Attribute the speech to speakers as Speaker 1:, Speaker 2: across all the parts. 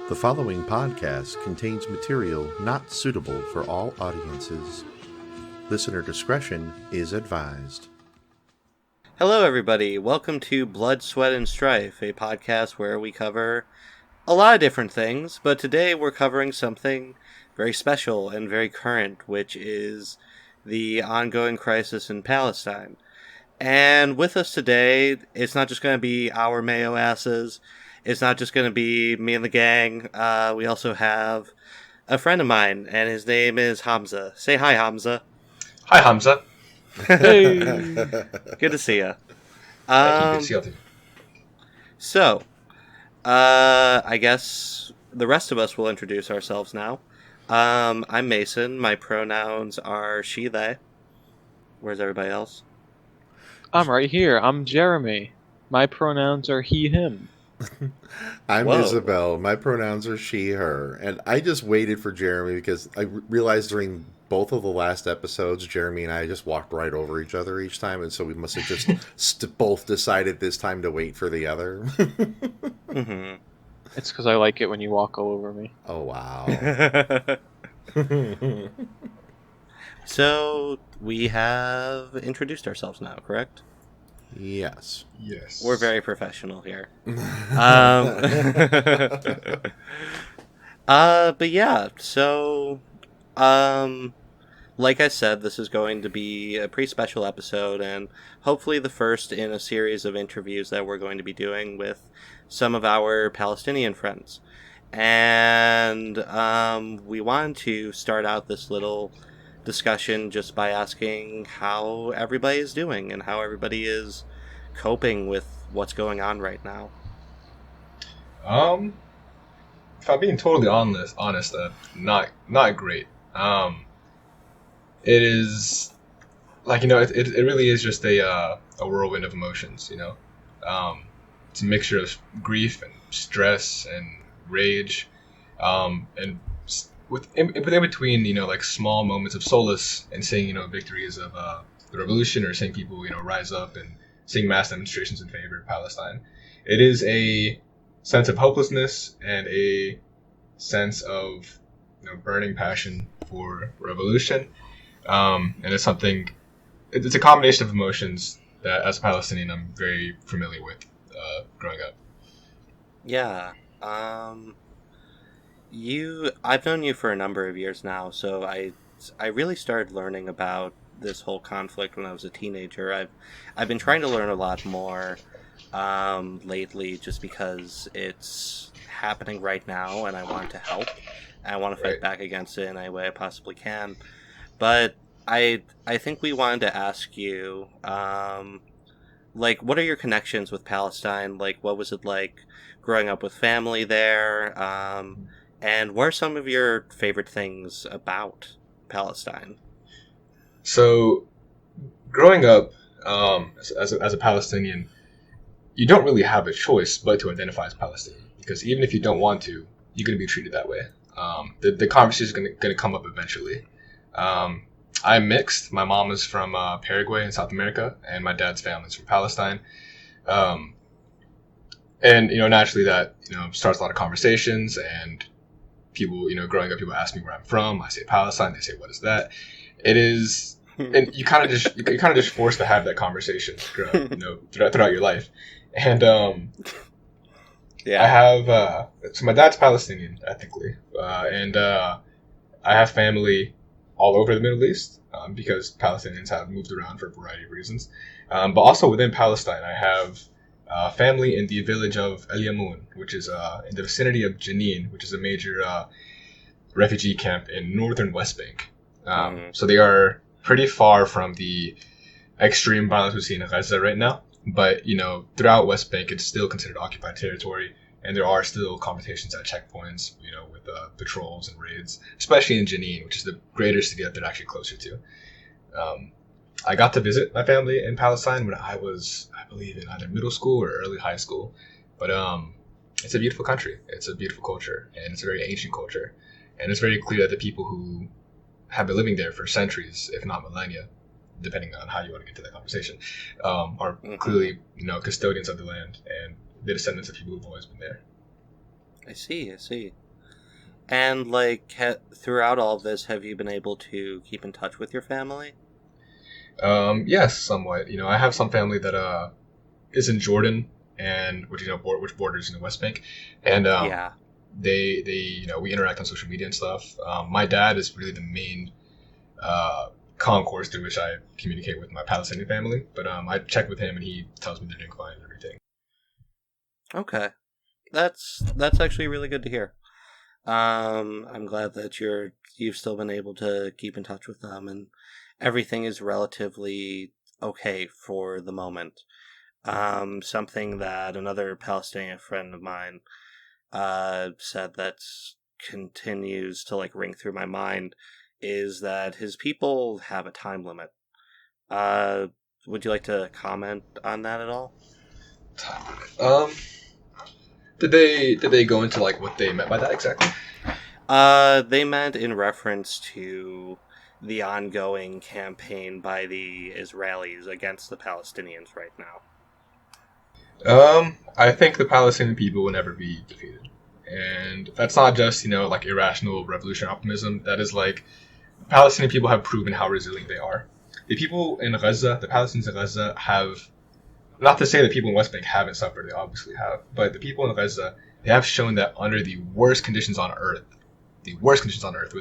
Speaker 1: The following podcast contains material not suitable for all audiences. Listener discretion is advised.
Speaker 2: Hello, everybody. Welcome to Blood, Sweat, and Strife, a podcast where we cover a lot of different things, but today we're covering something very special and very current, which is the ongoing crisis in Palestine. And with us today, it's not just going to be our mayo asses. It's not just going to be me and the gang. We also have a friend of mine, and his name is Hamza. Say hi, Hamza.
Speaker 3: Hi, Hamza.
Speaker 2: Hey. Good to see you.
Speaker 3: Thank you. Good to see you too.
Speaker 2: So, I guess the rest of us will introduce ourselves now. I'm Mason. My pronouns are she, they. Where's everybody else?
Speaker 4: I'm right here. I'm Jeremy. My pronouns are he, him.
Speaker 1: I'm
Speaker 2: Whoa.
Speaker 1: Isabel. My pronouns are she, her. And I just waited for Jeremy because I realized during both of the last episodes, Jeremy and I just walked right over each other each time. And so we must have just both decided this time to wait for the other.
Speaker 2: Mm-hmm.
Speaker 4: It's because I like it when you walk all over me.
Speaker 1: Oh, wow.
Speaker 2: So, we have introduced ourselves now, correct?
Speaker 1: Yes.
Speaker 3: Yes.
Speaker 2: We're very professional here. But yeah, so, like I said, this is going to be a pretty special episode, and hopefully the first in a series of interviews that we're going to be doing with some of our Palestinian friends. And we wanted to start out this little discussion just by asking how everybody is doing and how everybody is coping with what's going on right now.
Speaker 3: If I'm being totally honest, not great. It is like it really is just a whirlwind of emotions. It's a mixture of grief and stress and rage, and within between, like small moments of solace and seeing, victories of the revolution, or seeing people, rise up and seeing mass demonstrations in favor of Palestine. It is a sense of hopelessness and a sense of, burning passion for revolution. And it's something, it's a combination of emotions that as a Palestinian I'm very familiar with growing up.
Speaker 2: Yeah. I've known you for a number of years now, so I really started learning about this whole conflict when I was a teenager. I've been trying to learn a lot more lately, just because it's happening right now, and I want to help. And I want to fight back against it in any way I possibly can. But I think we wanted to ask you, what are your connections with Palestine? Like, what was it like growing up with family there? And what are some of your favorite things about Palestine?
Speaker 3: So, growing up as a Palestinian, you don't really have a choice but to identify as Palestinian, because even if you don't want to, you're going to be treated that way. The conversation is going to come up eventually. I'm mixed. My mom is from Paraguay in South America, and my dad's family is from Palestine. And naturally that starts a lot of conversations, and people, growing up, people ask me where I'm from. I say Palestine. They say, what is that? It is. And you kind of just forced to have that conversation throughout your life. And
Speaker 2: Yeah.
Speaker 3: I have so my dad's Palestinian ethnically, and I have family all over the Middle East, because Palestinians have moved around for a variety of reasons. But also within Palestine, I have family in the village of El Yamoun, which is in the vicinity of Jenin, which is a major refugee camp in northern West Bank. So they are pretty far from the extreme violence we see in Gaza right now. But, throughout West Bank, it's still considered occupied territory. And there are still confrontations at checkpoints, with patrols and raids, especially in Jenin, which is the greater city that they're actually closer to. I got to visit my family in Palestine when I was, I believe, in either middle school or early high school. But it's a beautiful country. It's a beautiful culture. And it's a very ancient culture. And it's very clear that the people who have been living there for centuries, if not millennia, depending on how you want to get to that conversation, are clearly, custodians of the land and the descendants of people who've always been there.
Speaker 2: I see. I see. And like throughout all of this, have you been able to keep in touch with your family?
Speaker 3: Yes, somewhat. I have some family that is in Jordan, and which borders West Bank, and
Speaker 2: Yeah.
Speaker 3: they we interact on social media and stuff. My dad is really the main concourse through which I communicate with my Palestinian family, but I check with him and he tells me they're doing fine and everything.
Speaker 2: Okay. That's actually really good to hear. I'm glad that you've still been able to keep in touch with them, and everything is relatively okay for the moment. Something that another Palestinian friend of mine said that continues to like ring through my mind is that his people have a time limit. Uh, would you like to comment on that at all?
Speaker 3: Um, did they go into like what they meant by that exactly?
Speaker 2: They meant in reference to the ongoing campaign by the Israelis against the Palestinians right now.
Speaker 3: I think the Palestinian people will never be defeated, and that's not just like irrational revolutionary optimism. That is like Palestinian people have proven how resilient they are. The people in Gaza, the Palestinians in Gaza, have not to say that people in West Bank haven't suffered. They obviously have, but the people in Gaza, they have shown that under the worst conditions on Earth, where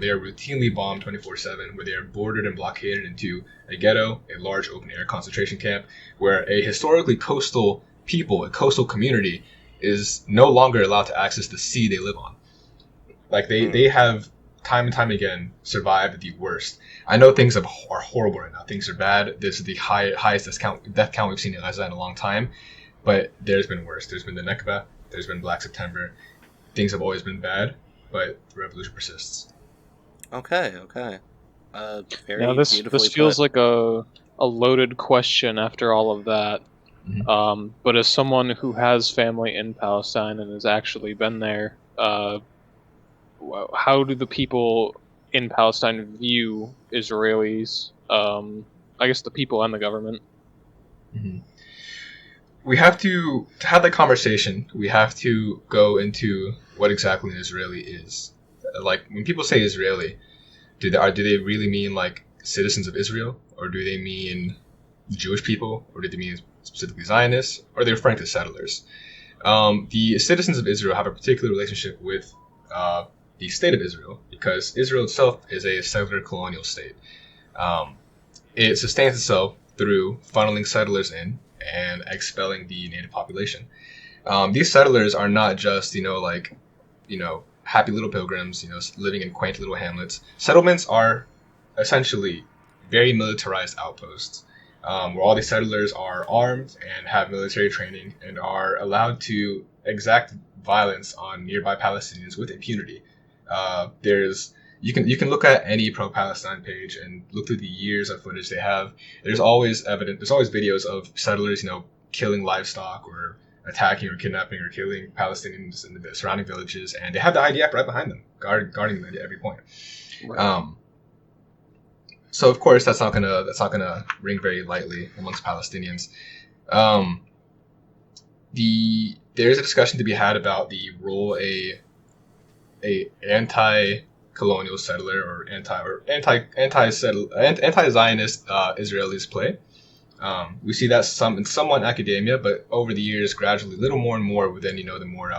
Speaker 3: they are routinely bombed 24/7, where they are bordered and blockaded into a ghetto, a large open-air concentration camp, where a historically coastal people, a coastal community, is no longer allowed to access the sea they live on. Like they have time and time again survived the worst. I know things are horrible right now. Things are bad. This is the highest death count we've seen in Gaza in a long time, but there's been worse. There's been the Nakba. There's been Black September. Things have always been bad, but the revolution persists.
Speaker 2: Okay. Very
Speaker 4: Now this
Speaker 2: beautifully
Speaker 4: feels
Speaker 2: put.
Speaker 4: like a loaded question after all of that.
Speaker 3: Mhm.
Speaker 4: But as someone who has family in Palestine and has actually been there, how do the people in Palestine view Israelis? I guess the people and the government.
Speaker 3: Mhm. We have to have that conversation. We have to go into what exactly an Israeli is. Like when people say Israeli, do they really mean like citizens of Israel, or do they mean Jewish people, or do they mean specifically Zionists, or they're referring to settlers? The citizens of Israel have a particular relationship with the state of Israel because Israel itself is a settler colonial state. Um, it sustains itself through funneling settlers in and expelling the native population. These settlers are not just happy little pilgrims, living in quaint little hamlets. Settlements are essentially very militarized outposts, where all these settlers are armed and have military training and are allowed to exact violence on nearby Palestinians with impunity. There's you can look at any pro-Palestine page and look through the years of footage they have. There's always videos of settlers, killing livestock or attacking or kidnapping or killing Palestinians in the surrounding villages, and they have the IDF right behind them, guarding them at every point.
Speaker 4: Right.
Speaker 3: So of course that's not gonna ring very lightly amongst Palestinians. There's a discussion to be had about the role a anti-colonial settler or anti-Zionist Israelis play. We see that somewhat in academia, but over the years, gradually, little more and more within the more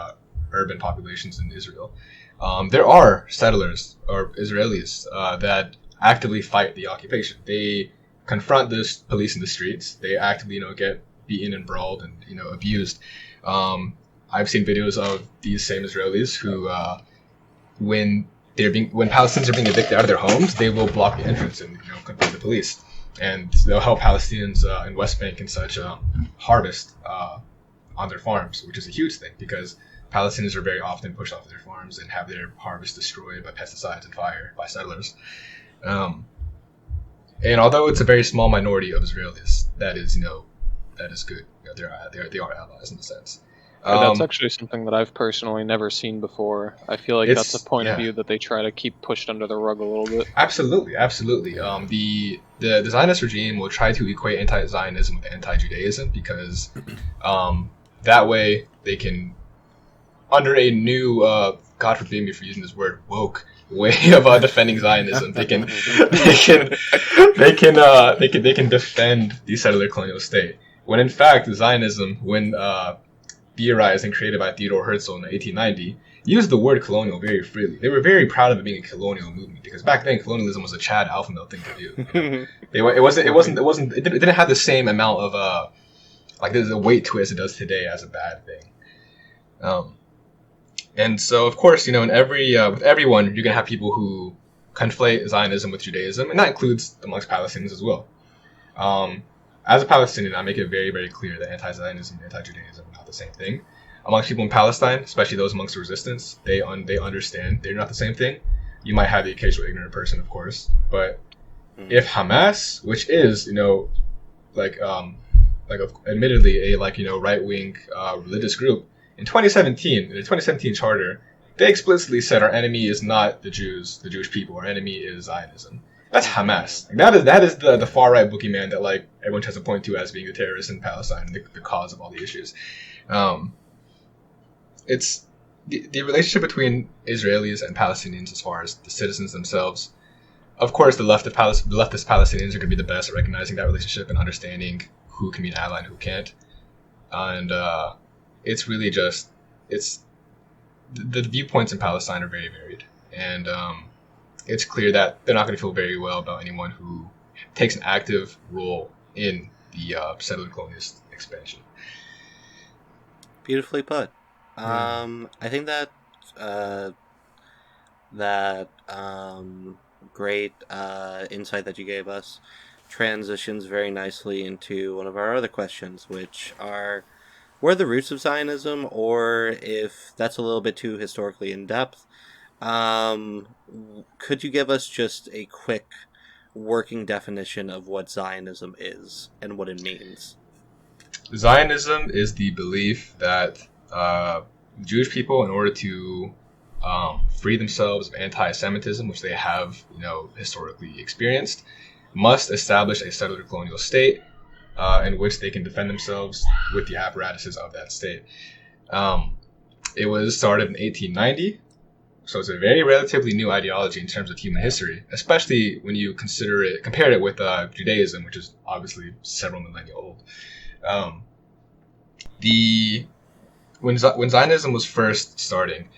Speaker 3: urban populations in Israel. There are settlers or Israelis that actively fight the occupation. They confront the police in the streets. They actively get beaten and brawled and abused. I've seen videos of these same Israelis who, when Palestinians are being evicted out of their homes, they will block the entrance and confront the police, and they'll help Palestinians in West Bank and such harvest on their farms, which is a huge thing because Palestinians are very often pushed off their farms and have their harvest destroyed by pesticides and fire by settlers. And although it's a very small minority of Israelis, that is good. They are allies in a sense.
Speaker 4: That's actually something that I've personally never seen before. I feel like that's a point of view that they try to keep pushed under the rug a little bit.
Speaker 3: Absolutely. The Zionist regime will try to equate anti-Zionism with anti-Judaism because that way they can under a new, God forgive me for using this word, woke way of defending Zionism. They can defend the settler colonial state. When in fact, Zionism, when theorized and created by Theodore Herzl in 1890, used the word colonial very freely. They were very proud of it being a colonial movement because back then colonialism was a Chad alpha male thing to do. You know? It didn't have the same amount of like there's a weight to it as it does today as a bad thing. And so of course, you know, in with everyone, you're gonna have people who conflate Zionism with Judaism, and that includes amongst Palestinians as well. As a Palestinian, I make it very, very clear that anti-Zionism and anti-Judaism are not the same thing. Amongst people in Palestine, especially those amongst the resistance, they understand they're not the same thing. You might have the occasional ignorant person, of course, but if Hamas, which is, you know, admittedly a right-wing religious group, in the 2017 charter, they explicitly said our enemy is not the Jews, the Jewish people. Our enemy is Zionism. That's Hamas. That is the far right boogeyman that like everyone tries to point to as being the terrorist in Palestine, the cause of all the issues. It's the relationship between Israelis and Palestinians as far as the citizens themselves. Of course, the leftist Palestinians are going to be the best at recognizing that relationship and understanding who can be an ally and who can't. And it's really just the viewpoints in Palestine are very varied, and it's clear that they're not going to feel very well about anyone who takes an active role in the settler colonialist expansion.
Speaker 2: Beautifully put. I think that great insight that you gave us transitions very nicely into one of our other questions, which are, where are the roots of Zionism, or if that's a little bit too historically in depth, could you give us just a quick working definition of what Zionism is and what it means?
Speaker 3: Zionism is the belief that Jewish people, in order to free themselves of anti-Semitism, which they have, you know, historically experienced, must establish a settler colonial state in which they can defend themselves with the apparatuses of that state. It was started in 1890, so it's a very relatively new ideology in terms of human history, especially when you compare it with Judaism, which is obviously several millennia old. When Zionism was first starting,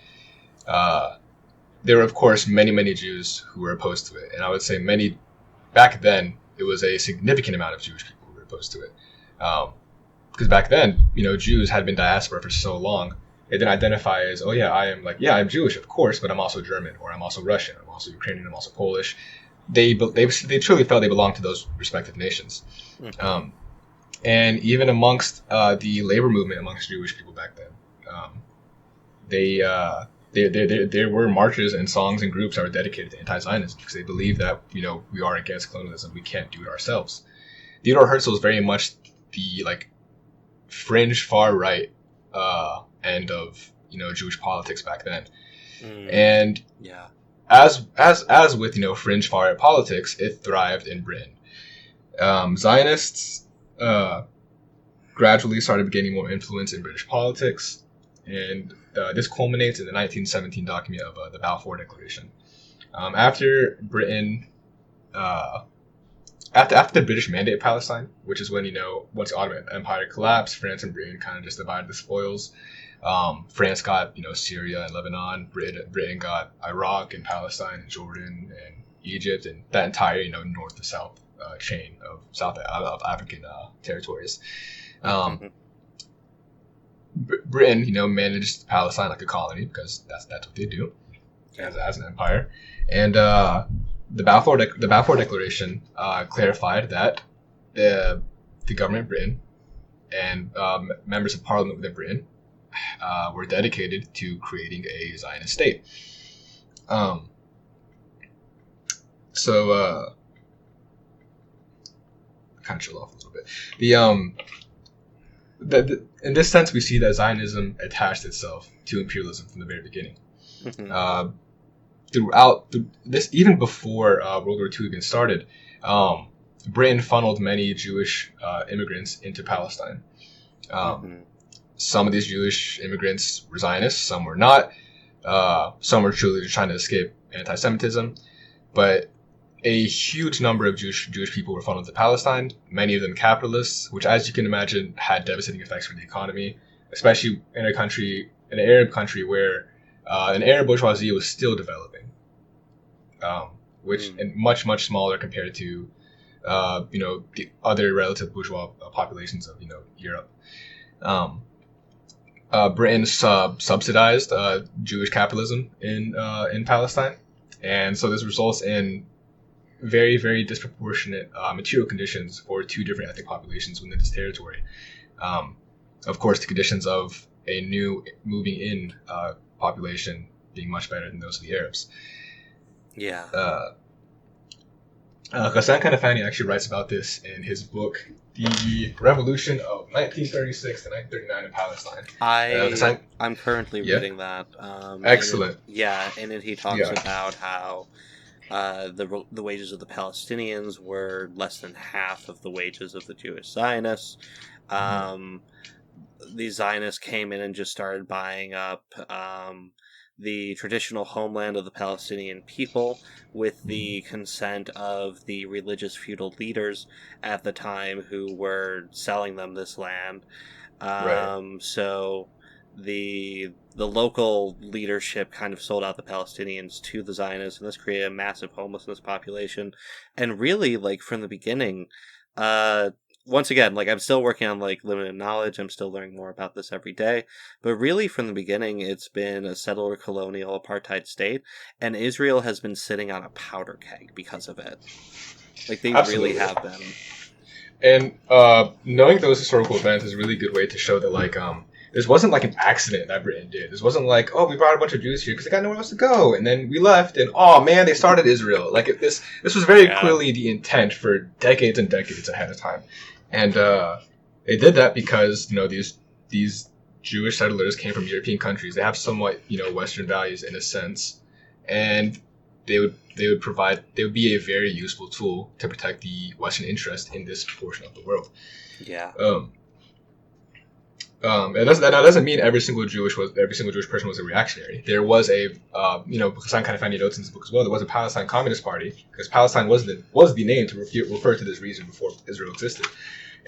Speaker 3: there were of course many Jews who were opposed to it, and I would say back then it was a significant amount of Jewish people who were opposed to it, because back then, you know, Jews had been diaspora for so long. They didn't identify as, oh yeah, I'm Jewish, of course, but I'm also German, or I'm also Russian, I'm also Ukrainian, I'm also Polish. They truly felt they belonged to those respective nations. And even amongst the labor movement amongst Jewish people back then, there were marches and songs and groups that were dedicated to anti-Zionism because they believed that, you know, we are against colonialism, we can't do it ourselves. Theodore Herzl is very much the fringe far right end of, you know, Jewish politics back then. And
Speaker 2: yeah,
Speaker 3: as with, you know, fringe far right politics, it thrived in Britain. Zionists gradually started gaining more influence in British politics, and this culminates in the 1917 document of the Balfour Declaration. After Britain, after the British Mandate of Palestine, which is when, you know, once the Ottoman Empire collapsed, France and Britain kind of just divided the spoils. France got, you know, Syria and Lebanon. Britain got Iraq and Palestine and Jordan and Egypt and that entire, you know, north to south chain of of African territories. Britain, you know, managed Palestine like a colony because that's what they do as an empire. And the Balfour Declaration clarified that the government of Britain and members of Parliament within Britain were dedicated to creating a Zionist state. So kind of chill off a little bit. In this sense, we see that Zionism attached itself to imperialism from the very beginning. Throughout this, even before World War II even started, Britain funneled many Jewish immigrants into Palestine. some of these Jewish immigrants were Zionists, some were not. Some were truly just trying to escape anti-Semitism, but a huge number of Jewish people were funneled to Palestine, many of them capitalists, which, as you can imagine, had devastating effects for the economy, especially in an Arab country where an Arab bourgeoisie was still developing, which and much smaller compared to the other relative bourgeois populations of Europe. Britain subsidized Jewish capitalism in Palestine, and so this results in very, very disproportionate material conditions for two different ethnic populations within this territory. Of course, the conditions of a new moving in population being much better than those of the Arabs.
Speaker 2: Yeah.
Speaker 3: Ghassan Kanafani actually writes about this in his book, The Revolution of 1936 to 1939 in Palestine.
Speaker 2: I'm currently reading that.
Speaker 3: Excellent.
Speaker 2: In it he talks about how the wages of the Palestinians were less than half of the wages of the Jewish Zionists. These Zionists came in and just started buying up the traditional homeland of the Palestinian people with the consent of the religious feudal leaders at the time who were selling them this land. So the local leadership kind of sold out the Palestinians to the Zionists, and this created a massive homelessness population. And really, like, from the beginning, once again, like, I'm still working on, like, limited knowledge. I'm still learning more about this every day. But really, from the beginning, it's been a settler colonial apartheid state, and Israel has been sitting on a powder keg because of it. Like, they
Speaker 3: Absolutely.
Speaker 2: really have been.
Speaker 3: And knowing those historical events is a really good way to show that, like, this wasn't like an accident that Britain did. This wasn't like, oh, we brought a bunch of Jews here because they got nowhere else to go, and then we left, and oh man, they started Israel. Like, this was very clearly the intent for decades and decades ahead of time, and they did that because these Jewish settlers came from European countries. They have somewhat Western values in a sense, and they would be a very useful tool to protect the Western interest in this portion of the world.
Speaker 2: Yeah.
Speaker 3: And that doesn't mean every single Jewish person was a reactionary. There was Hassan Kanafani notes in his book as well. There was a Palestine Communist Party because Palestine was the name to refer to this region before Israel existed,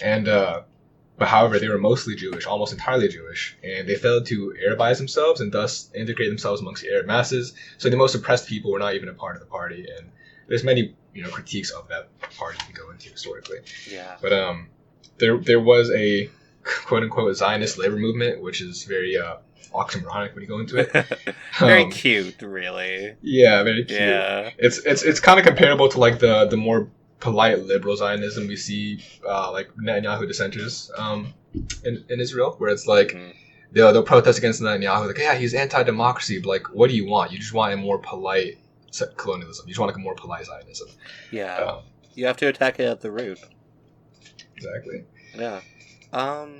Speaker 3: and but however they were mostly Jewish, almost entirely Jewish, and they failed to Arabize themselves and thus integrate themselves amongst the Arab masses. So the most oppressed people were not even a part of the party, and there's many critiques of that party to go into historically.
Speaker 2: Yeah.
Speaker 3: But there was a quote-unquote Zionist labor movement, which is very oxymoronic when you go into it.
Speaker 2: Very cute, really.
Speaker 3: Yeah, very cute.
Speaker 2: Yeah.
Speaker 3: It's kind of comparable to like the more polite liberal Zionism we see like Netanyahu dissenters in Israel, where it's like they'll protest against Netanyahu, like, yeah, he's anti-democracy, but like, what do you want? You just want a more polite colonialism. You just want like a more polite Zionism.
Speaker 2: Yeah. You have to attack it at the root.
Speaker 3: Exactly.
Speaker 2: Yeah.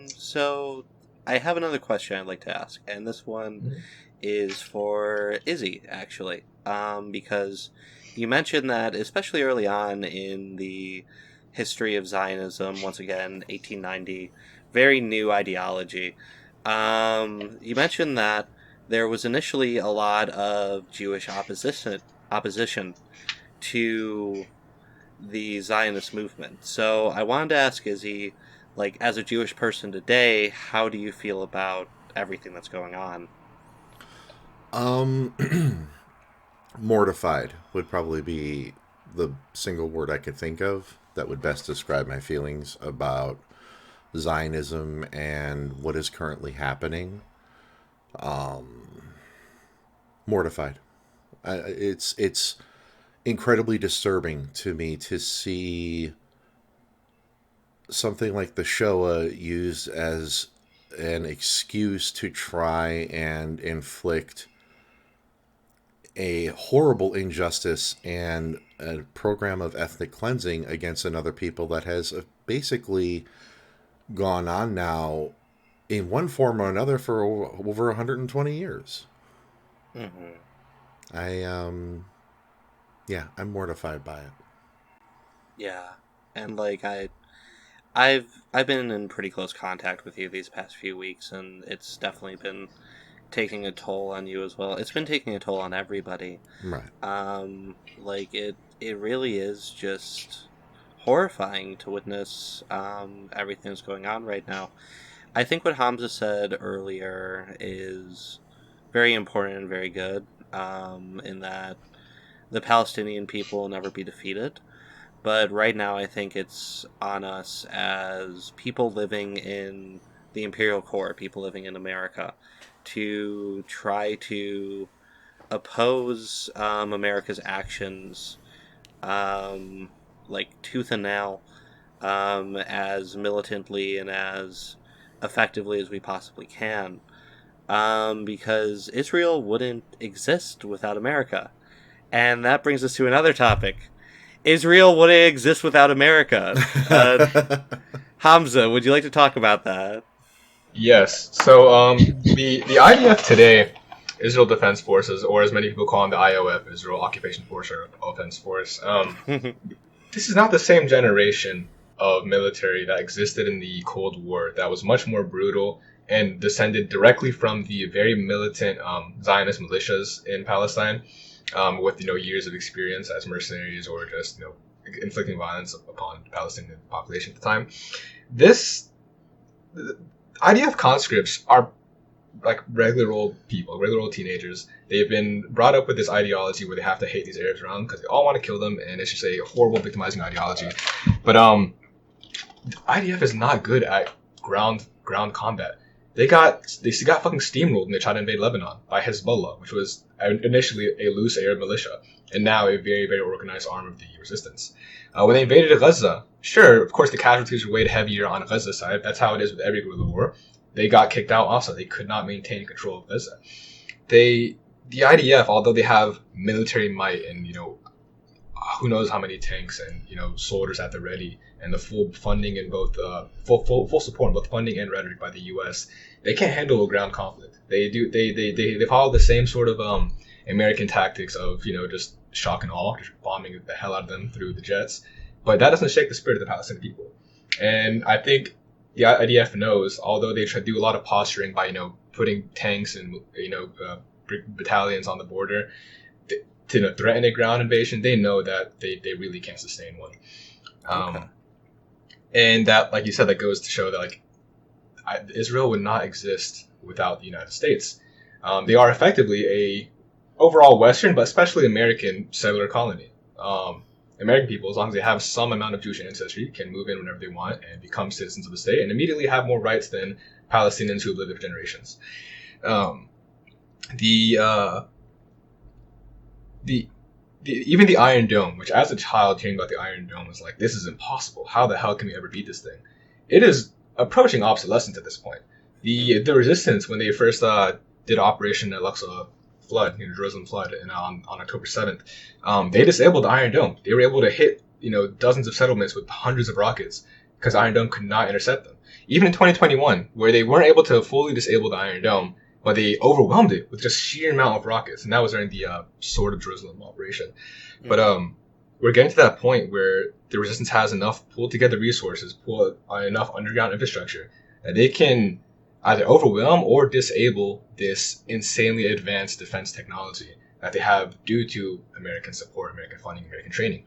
Speaker 2: So I have another question I'd like to ask, and this one is for Izzy, actually, because you mentioned that, especially early on in the history of Zionism, once again, 1890, very new ideology, you mentioned that there was initially a lot of Jewish opposition to the Zionist movement. So I wanted to ask Izzy, like, as a Jewish person today, how do you feel about everything that's going on?
Speaker 1: Mortified would probably be the single word I could think of that would best describe my feelings about Zionism and what is currently happening. Mortified. It's incredibly disturbing to me to see something like the Shoah used as an excuse to try and inflict a horrible injustice and a program of ethnic cleansing against another people that has basically gone on now in one form or another for over 120 years. I'm mortified by it.
Speaker 2: Yeah. And like I've been in pretty close contact with you these past few weeks, and it's definitely been taking a toll on you as well. It's been taking a toll on everybody.
Speaker 1: Right.
Speaker 2: Like it really is just horrifying to witness everything that's going on right now. I think what Hamza said earlier is very important and very good. In that the Palestinian people will never be defeated. But right now, I think it's on us as people living in the imperial core, people living in America, to try to oppose America's actions, like tooth and nail, as militantly and as effectively as we possibly can. Because Israel wouldn't exist without America. And that brings us to another topic. Israel wouldn't exist without America. Hamza, would you like to talk about that?
Speaker 3: Yes. So the IDF today, Israel Defense Forces, or as many people call them, the IOF, Israel Occupation Force or Offense Force. This is not the same generation of military that existed in the Cold War that was much more brutal and descended directly from the very militant Zionist militias in Palestine, with years of experience as mercenaries or just inflicting violence upon the Palestinian population at the time. The IDF conscripts are like regular old people, regular old teenagers. They've been brought up with this ideology where they have to hate these Arabs around because they all want to kill them, and it's just a horrible victimizing ideology. But the IDF is not good at ground combat. They got fucking steamrolled when they tried to invade Lebanon by Hezbollah, which was initially a loose Arab militia, and now a very, very organized arm of the resistance. When they invaded Gaza, sure, of course the casualties were weighed heavier on Gaza side. That's how it is with every guerrilla war. They got kicked out also. They could not maintain control of Gaza. The IDF, although they have military might and who knows how many tanks and soldiers at the ready and the full funding and both full support in both funding and rhetoric by the U.S., they can't handle a ground conflict. They follow the same sort of American tactics of just shock and awe, just bombing the hell out of them through the jets. But that doesn't shake the spirit of the Palestinian people. And I think the IDF knows, although they try to do a lot of posturing by putting tanks and battalions on the border to threaten a ground invasion, they know that they really can't sustain one. Okay. And that, like you said, that goes to show that Israel would not exist without the United States. They are effectively a overall Western, but especially American settler colony. American people, as long as they have some amount of Jewish ancestry, can move in whenever they want and become citizens of the state and immediately have more rights than Palestinians who have lived there for generations. Even the Iron Dome, which as a child hearing about the Iron Dome was like, this is impossible. How the hell can we ever beat this thing? It is approaching obsolescence at this point. The resistance, when they first did Operation Al-Aqsa Flood, Jerusalem Flood, and on October 7th, they disabled the Iron Dome. They were able to hit dozens of settlements with hundreds of rockets because Iron Dome could not intercept them. Even in 2021, where they weren't able to fully disable the Iron Dome, but they overwhelmed it with just sheer amount of rockets, and that was during the Sword of Jerusalem operation. Mm-hmm. But we're getting to that point where the resistance has enough pulled together resources, enough underground infrastructure that they can either overwhelm or disable this insanely advanced defense technology that they have due to American support, American funding, American training.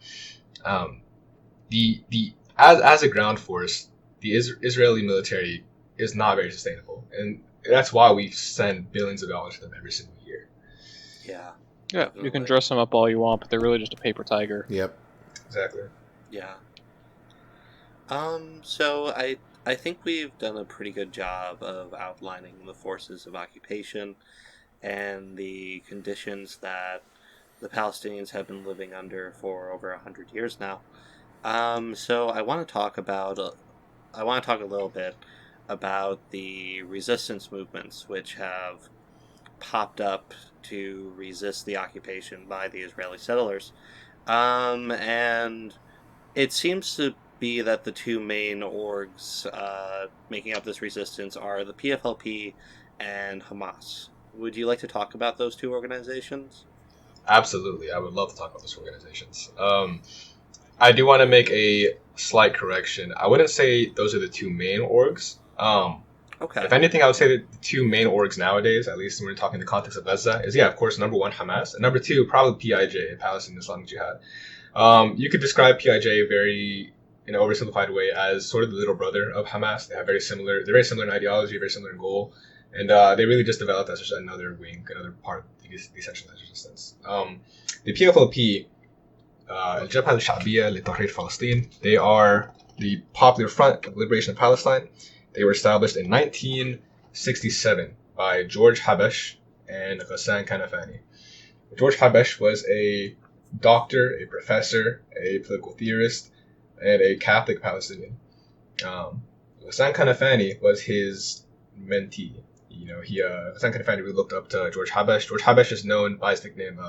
Speaker 3: As a ground force, the Israeli military is not very sustainable, and that's why we send billions of dollars to them every single year.
Speaker 2: Yeah.
Speaker 4: Yeah, you can dress them up all you want, but they're really just a paper tiger.
Speaker 1: Yep.
Speaker 3: Exactly.
Speaker 2: Yeah. So I think we've done a pretty good job of outlining the forces of occupation and the conditions that the Palestinians have been living under for over 100 years now. So I want to talk a little bit about the resistance movements which have popped up to resist the occupation by the Israeli settlers. And it seems to be that the two main orgs making up this resistance are the PFLP and Hamas. Would you like to talk about those two organizations?
Speaker 3: Absolutely. I would love to talk about those organizations. I do want to make a slight correction. I wouldn't say those are the two main orgs.
Speaker 2: Okay.
Speaker 3: If anything, I would say that the two main orgs nowadays, at least when we're talking in the context of Gaza, is, of course, number one, Hamas, and number two, probably PIJ, Palestinian Islamic Jihad. You could describe PIJ very, in an oversimplified way, as sort of the little brother of Hamas. They're very similar in ideology, very similar in goal, and they really just developed as just another wing, another part of the decentralized resistance. The PFLP, Al-Jabha al-Sha'biyya li-Tahrir Palestine, they are the Popular Front of Liberation of Palestine. They were established in 1967 by George Habash and Ghassan Kanafani. George Habash was a doctor, a professor, a political theorist, and a Catholic Palestinian. Ghassan Kanafani was his mentee. Ghassan Kanafani really looked up to George Habash. George Habash is known by his nickname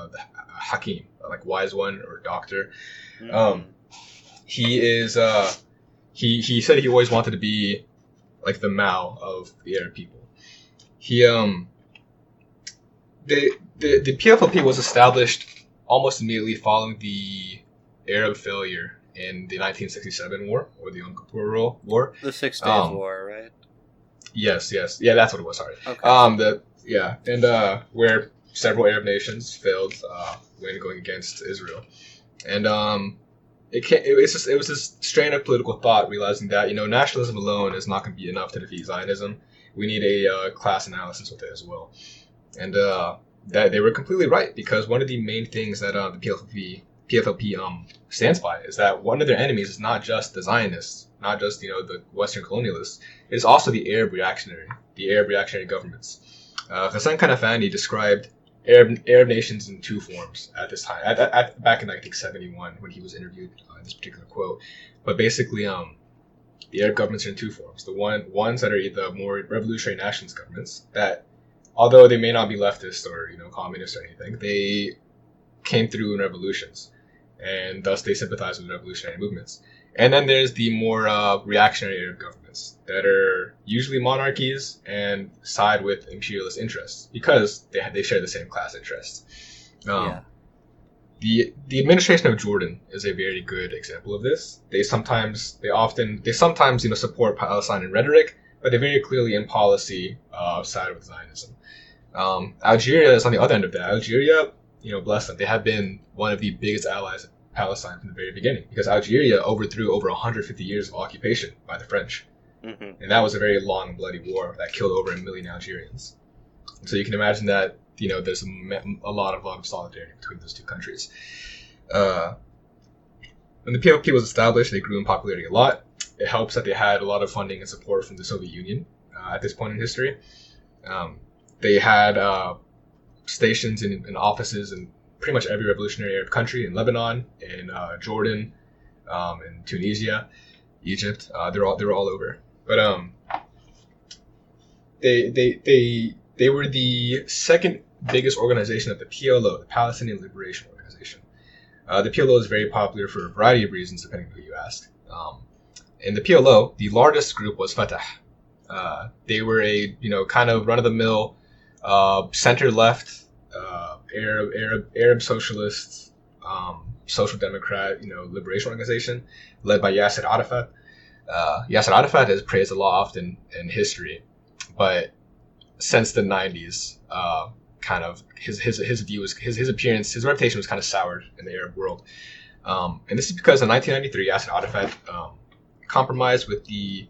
Speaker 3: Hakim, like wise one or doctor. He is. He said he always wanted to be like the Mao of the Arab people. The PFLP was established almost immediately following the Arab failure in the 1967 war, or the Yom Kippur War.
Speaker 2: The 6 Days War, right?
Speaker 3: Yes. Yeah, that's what it was, sorry.
Speaker 2: Okay.
Speaker 3: Where several Arab nations failed when going against Israel. And it was this strain of political thought, realizing that, nationalism alone is not going to be enough to defeat Zionism. We need a class analysis with it as well. And that they were completely right, because one of the main things that the PFLP stands by is that one of their enemies is not just the Zionists, not just the Western colonialists. It is also the Arab reactionary governments. Ghassan Kanafani described Arab nations in two forms at this time, back in I think 71 when he was interviewed in this particular quote. But basically, the Arab governments are in two forms. The ones that are the more revolutionary nationalist governments that, although they may not be leftist or communist or anything, they came through in revolutions, and thus they sympathize with revolutionary movements. And then there's the more reactionary Arab governments that are usually monarchies and side with imperialist interests because they share the same class interests. The administration of Jordan is a very good example of this. They sometimes support Palestine in rhetoric, but they're very clearly in policy side with Zionism. Algeria is on the other end of that. Algeria, bless them, they have been one of the biggest allies of Palestine from the very beginning, because Algeria overthrew over 150 years of occupation by the French. Mm-hmm. And that was a very long, bloody war that killed over 1 million Algerians. So you can imagine that, there's a lot of solidarity between those two countries. When the PLP was established, they grew in popularity a lot. It helps that they had a lot of funding and support from the Soviet Union at this point in history. They had stations and offices in pretty much every revolutionary Arab country, in Lebanon, in Jordan, in Tunisia, Egypt. They were all over. But they were the second biggest organization of the PLO, the Palestinian Liberation Organization. The PLO is very popular for a variety of reasons, depending on who you ask. In the PLO, the largest group was Fatah. They were a kind of run-of-the-mill center-left Arab socialist social democrat liberation organization led by Yasser Arafat. Yasser Arafat is praised a lot often in history, but since the 90s, kind of his views, his appearance, his reputation was kind of soured in the Arab world. And this is because in 1993, Yasser Arafat compromised with the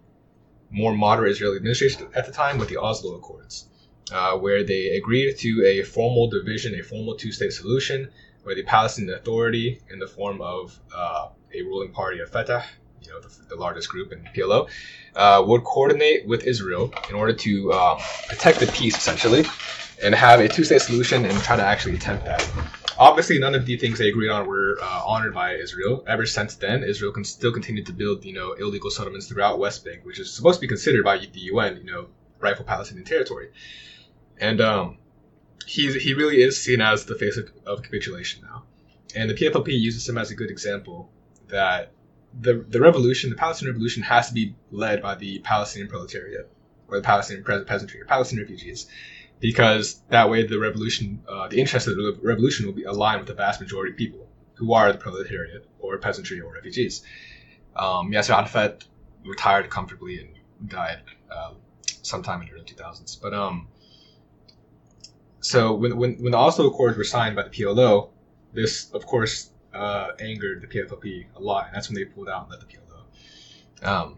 Speaker 3: more moderate Israeli administration at the time with the Oslo Accords, where they agreed to a formal division, a formal two-state solution, where the Palestinian Authority, in the form of a ruling party of Fatah, the largest group in PLO, would coordinate with Israel in order to protect the peace, essentially, and have a two-state solution and try to actually attempt that. Obviously, none of the things they agreed on were honored by Israel. Ever since then, Israel can still continue to build, illegal settlements throughout West Bank, which is supposed to be considered by the UN, rightful Palestinian territory. And he really is seen as the face of capitulation now. And the PFLP uses him as a good example that the revolution, the Palestinian revolution, has to be led by the Palestinian proletariat, or the Palestinian peasantry, or Palestinian refugees, because that way the revolution, the interests of the revolution will be aligned with the vast majority of people who are the proletariat, or peasantry, or refugees. Yasser Arafat retired comfortably and died sometime in the early 2000s. But so when the Oslo Accords were signed by the PLO, this of course angered the PFLP a lot, and that's when they pulled out and left the PLO.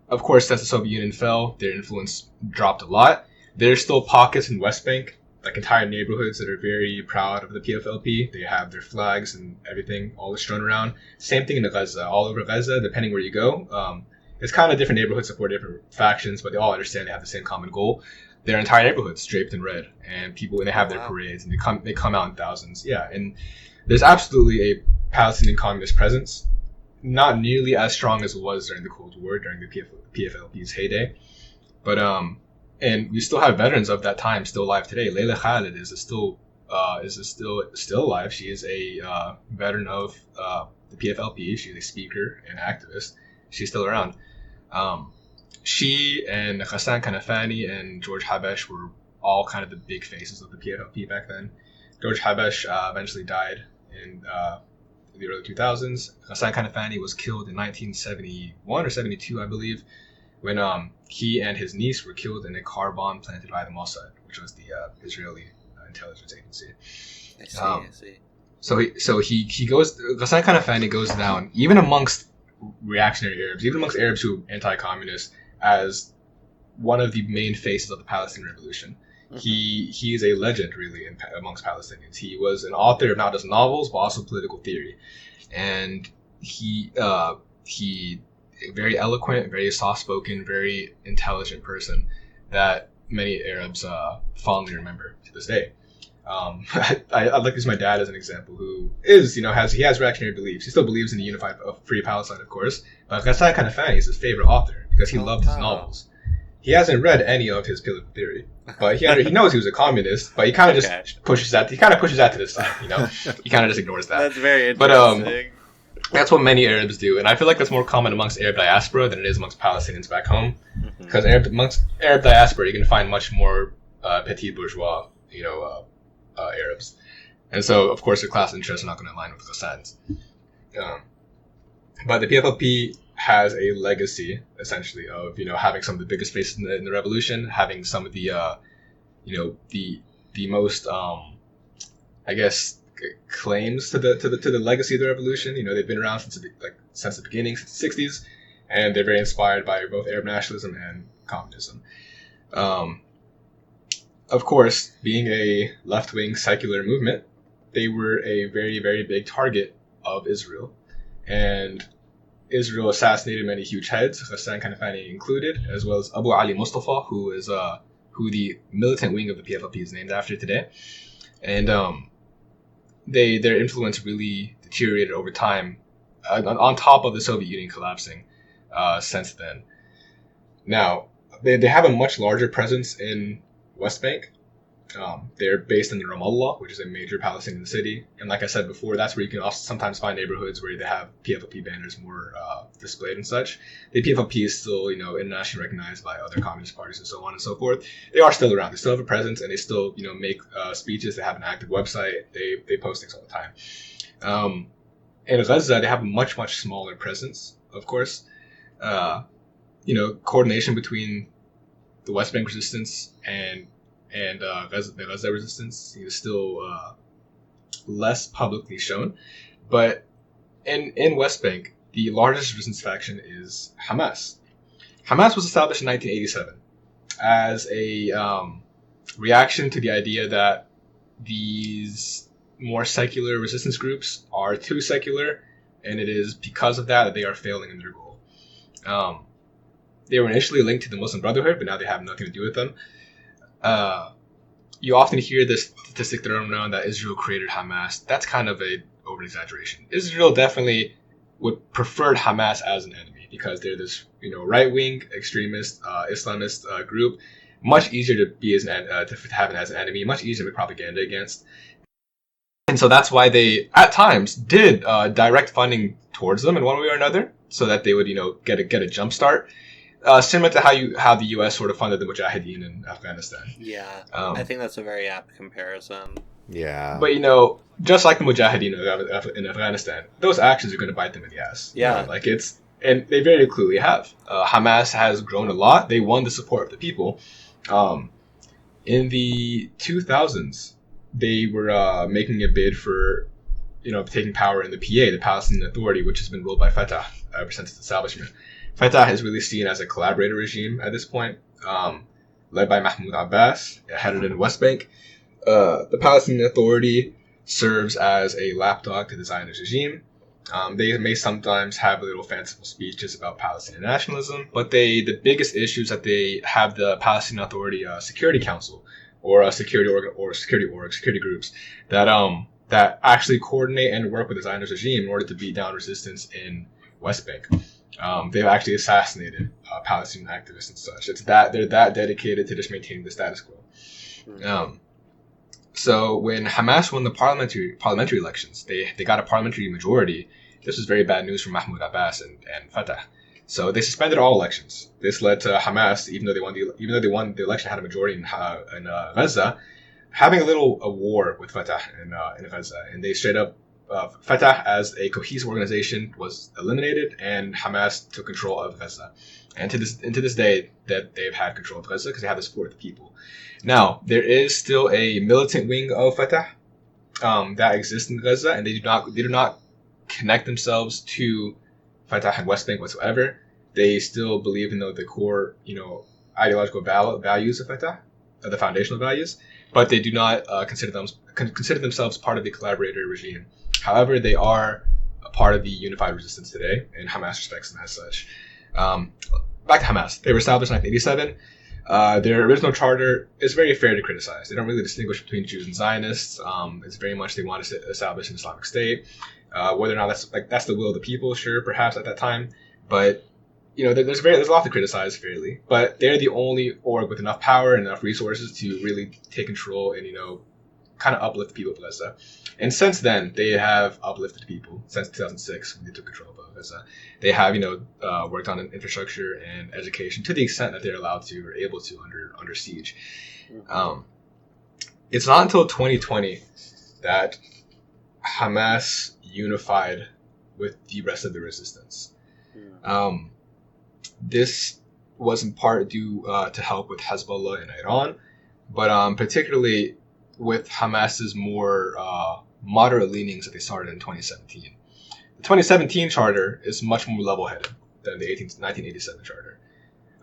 Speaker 3: Of course, as the Soviet Union fell, their influence dropped a lot. There's still pockets in West Bank, like entire neighborhoods that are very proud of the PFLP. They have their flags and everything all strewn around. Same thing in Gaza. All over Gaza, depending where you go, it's kind of different neighborhoods support different factions, but they all understand they have the same common goal. Their entire neighborhoods draped in red, and people, when they have their parades, and they come out in thousands. Yeah, and there's absolutely a Palestinian communist presence, not nearly as strong as it was during the Cold War, during the PFLP's heyday, but and we still have veterans of that time still alive today. Leila Khalid is still alive. She is a veteran of the PFLP. She's a speaker and activist. She's still around. She and Ghassan Kanafani and George Habesh were all kind of the big faces of the PFLP back then. George Habesh eventually died in the early 2000s. Ghassan Kanafani was killed in 1971 or 72, I believe, when he and his niece were killed in a car bomb planted by the Mossad, which was the Israeli intelligence agency.
Speaker 2: I see.
Speaker 3: So he goes. Ghassan Kanafani goes down, even amongst reactionary Arabs, even amongst Arabs who are anti-communist, as one of the main faces of the Palestinian Revolution. Mm-hmm. He is a legend, really, amongst Palestinians. He was an author of not just novels, but also political theory. And he very eloquent, very soft-spoken, very intelligent person that many Arabs fondly remember to this day. I'd like to use my dad as an example, who is, has reactionary beliefs. He still believes in the unified, free Palestine, of course. But Ghassan Kanafani is his favorite author because he loved his novels. He hasn't read any of his political theory, but he knows he was a communist. But he kind of just pushes that. He kind of pushes that to the side. He kind of just ignores that.
Speaker 2: That's very interesting.
Speaker 3: But that's what many Arabs do, and I feel like that's more common amongst Arab diaspora than it is amongst Palestinians back home. Because amongst Arab diaspora, you can find much more petit bourgeois, Arabs, and so of course their class interests are not going to align with Ghassan's. But the PFLP has a legacy, essentially, of having some of the biggest faces in the revolution, having some of the the most I guess claims to the legacy of the revolution. They've been around since the beginning, since the 60s, and they're very inspired by both Arab nationalism and communism. Of course, being a left-wing secular movement, they were a very, very big target of Israel, and Israel assassinated many huge heads, Ghassan Kanafani included, as well as Abu Ali Mustafa, who the militant wing of the PFLP is named after today. And their influence really deteriorated over time, on top of the Soviet Union collapsing since then. Now, they have a much larger presence in West Bank. They're based in Ramallah, which is a major Palestinian city. And like I said before, that's where you can also sometimes find neighborhoods where they have PFLP banners more displayed and such. The PFLP is still, internationally recognized by other communist parties and so on and so forth. They are still around. They still have a presence, and they still, make speeches. They have an active website. They post things all the time. In Gaza, they have a much, much smaller presence, of course. Coordination between the West Bank resistance and the Gaza resistance is still less publicly shown. But in West Bank, the largest resistance faction is Hamas. Hamas was established in 1987 as a reaction to the idea that these more secular resistance groups are too secular, and it is because of that they are failing in their goal. They were initially linked to the Muslim Brotherhood, but now they have nothing to do with them. You often hear this statistic thrown around that Israel created Hamas. That's kind of a over-exaggeration. Israel definitely would prefer Hamas as an enemy because they're this, right-wing extremist Islamist group. Much easier to be to have it as an enemy. Much easier to make propaganda against. And so that's why they, at times, did direct funding towards them in one way or another, so that they would, get a jump start. Similar to how the U.S. sort of funded the Mujahideen in Afghanistan.
Speaker 2: Yeah, I think that's a very apt comparison.
Speaker 1: Yeah.
Speaker 3: But, just like the Mujahideen in Afghanistan, those actions are going to bite them in the ass.
Speaker 2: Yeah.
Speaker 3: and they very clearly have. Hamas has grown a lot. They won the support of the people. In the 2000s, they were making a bid for, taking power in the PA, the Palestinian Authority, which has been ruled by Fatah ever since its establishment. Fatah is really seen as a collaborator regime at this point, led by Mahmoud Abbas, headed in the West Bank. The Palestinian Authority serves as a lapdog to the Zionist regime. They may sometimes have little fanciful speeches about Palestinian nationalism, but the biggest issues that they have the Palestinian Authority Security Council, or a security groups that actually coordinate and work with the Zionist regime in order to beat down resistance in West Bank. They've actually assassinated Palestinian activists and such. They're that dedicated to just maintaining the status quo. So when Hamas won the parliamentary elections, they got a parliamentary majority. This was very bad news for Mahmoud Abbas and Fatah. So they suspended all elections. This led to Hamas, even though they won the election, had a majority in Gaza, having a war with Fatah in Gaza, and they straight up Fatah as a cohesive organization was eliminated, and Hamas took control of Gaza. And to this day, that they've had control of Gaza because they have the support of the people. Now, there is still a militant wing of Fatah that exists in Gaza, and they do not connect themselves to Fatah and West Bank whatsoever. They still believe in the core, ideological values of Fatah, the foundational values, but they do not consider themselves part of the collaborator regime. However, they are a part of the unified resistance today, and Hamas respects them as such. Back to Hamas. They were established in 1987. Their original charter is very fair to criticize. They don't really distinguish between Jews and Zionists. It's very much they want to establish an Islamic State. Whether or not that's the will of the people, sure, perhaps at that time, but there's a lot to criticize fairly. But they're the only org with enough power and enough resources to really take control and kind of uplift the people of Gaza. And since then, they have uplifted people since 2006 when they took control of Gaza. They have worked on infrastructure and education to the extent that they're allowed to or able to under siege. It's not until 2020 that Hamas unified with the rest of the resistance. This was in part due to help with Hezbollah and Iran, but particularly with Hamas's more moderate leanings that they started in 2017. The 2017 charter is much more level-headed than the 1987 charter.